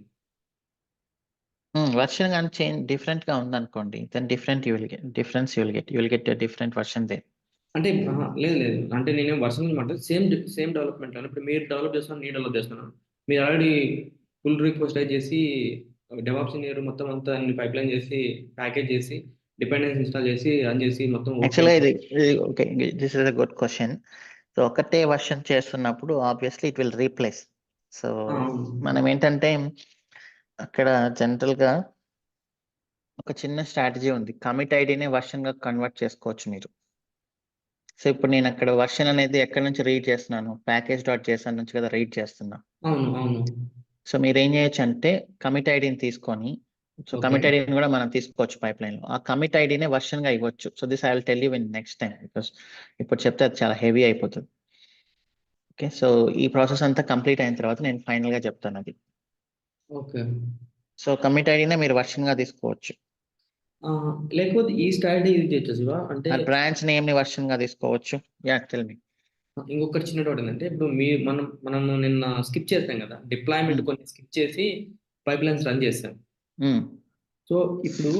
వర్షన్ కానీ చేంజ్ డిఫరెంట్ గా ఉంది అనుకోండి, then you will get different version they. అంటే లేదు, అంటే నేను వర్షన్ అనమాట సేమ్ డెవలప్మెంట్ లో. ఇప్పుడు మీరు డెవలప్ చేస్తున్నాను, నేను డెవలప్ చేస్తున్నాను. మీరు ఆల్రెడీ పుల్ రిక్వెస్ట్ చేసి డెవాప్స్ ఇంజనీర్ మొత్తం అంతా పైప్ లైన్ చేసి ప్యాకేజ్ చేసి డిపెండెన్స్ ఇన్స్టాల్ చేసి రన్ చేసి మొత్తం. యాక్చువల్గా okay, this is a good question. So ఒకటే వర్షన్ చేస్తున్నప్పుడు obviously it will replace. So మనం ఏంటంటే అక్కడ జనరల్ గా ఒక చిన్న స్ట్రాటజీ ఉంది. కమిట్ ఐడినే వర్షన్ గా కన్వర్ట్ చేసుకోవచ్చు మీరు. సో ఇప్పుడు నేను అక్కడ వర్షన్ అనేది ఎక్కడి నుంచి రీడ్ చేస్తున్నాను, package.json నుంచి కదా రీడ్ చేస్తున్నా. అవును. సో మీరు ఏం చేయొచ్చు అంటే కమిట్ ఐడిని తీసుకొని సో ఓకే. కమిట్ ఐడిని కూడా మనం తీసుకోవచ్చు పైప్లైన్ లో. ఆ కమిట్ ఐడినే వర్షన్ గా ఇవ్వచ్చు. So this I will tell you in next time, because ఇప్పుడు చెప్తే అది చాలా హెవీ అయిపోతుంది. ఓకే, సో ఈ ప్రాసెస్ అంతా కంప్లీట్ అయిన తర్వాత నేను ఫైనల్ గా చెప్తాను అది. ఓకే. సో కమిట్ ఐడినే మీరు వర్షన్ గా తీసుకోవచ్చు. లేకపోతే ఈ స్ట్రాటజీ యూజ్ చేయొచ్చు శివ. అంటే ఆ బ్రాంచ్ నేమ్ ని వర్షన్ గా తీసుకోవచ్చు. Yeah tell me. ఇంకొకటి చిన్న డౌట్ ఏంటంటే, ఇప్పుడు మనము నిన్న స్కిప్ చేసాం కదా, డిప్లాయ్మెంట్ కొన్ని స్కిప్ చేసి పైప్ లైన్స్ రన్ చేసాం. సో ఇప్పుడు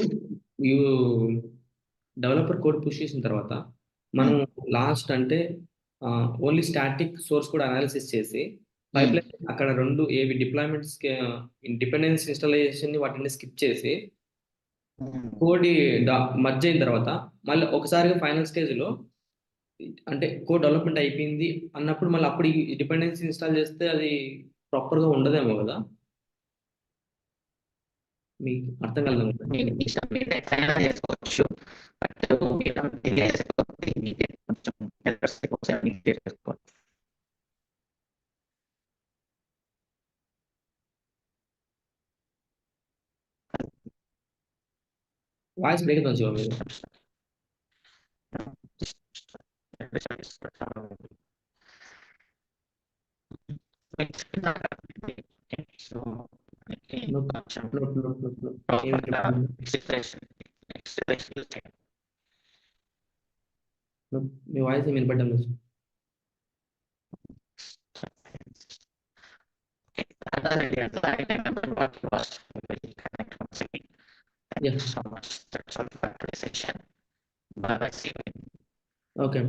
డెవలపర్ కోడ్ పుష్ చేసిన తర్వాత మనం లాస్ట్ అంటే ఓన్లీ స్టాటిక్ సోర్స్ కూడా అనాలిసిస్ చేసి పైప్ లైన్ అక్కడ రెండు ఏవి డిప్లాయ్మెంట్స్ డిపెండెన్స్ ఇన్స్టాలేషన్ వాటిని స్కిప్ చేసి కోడ్ మర్జ్ అయిన తర్వాత మళ్ళీ ఒకసారిగా ఫైనల్ స్టేజ్ లో అంటే కోడ్ డెవలప్మెంట్ అయిపోయింది అన్నప్పుడు మళ్ళీ అప్పుడు ఈ డిపెండెన్సీ ఇన్స్టాల్ చేస్తే అది ప్రాపర్ గా ఉండదేమో కదా? మీకు అర్థం కలదు. చేసుకోవచ్చు, వాయిస్ బ్రేక్ అవుతుంది శివ మీరు. మీ వాయిస్ వినపడ్డం లేదు. ఓకే.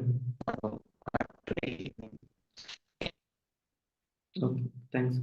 Okay, thanks.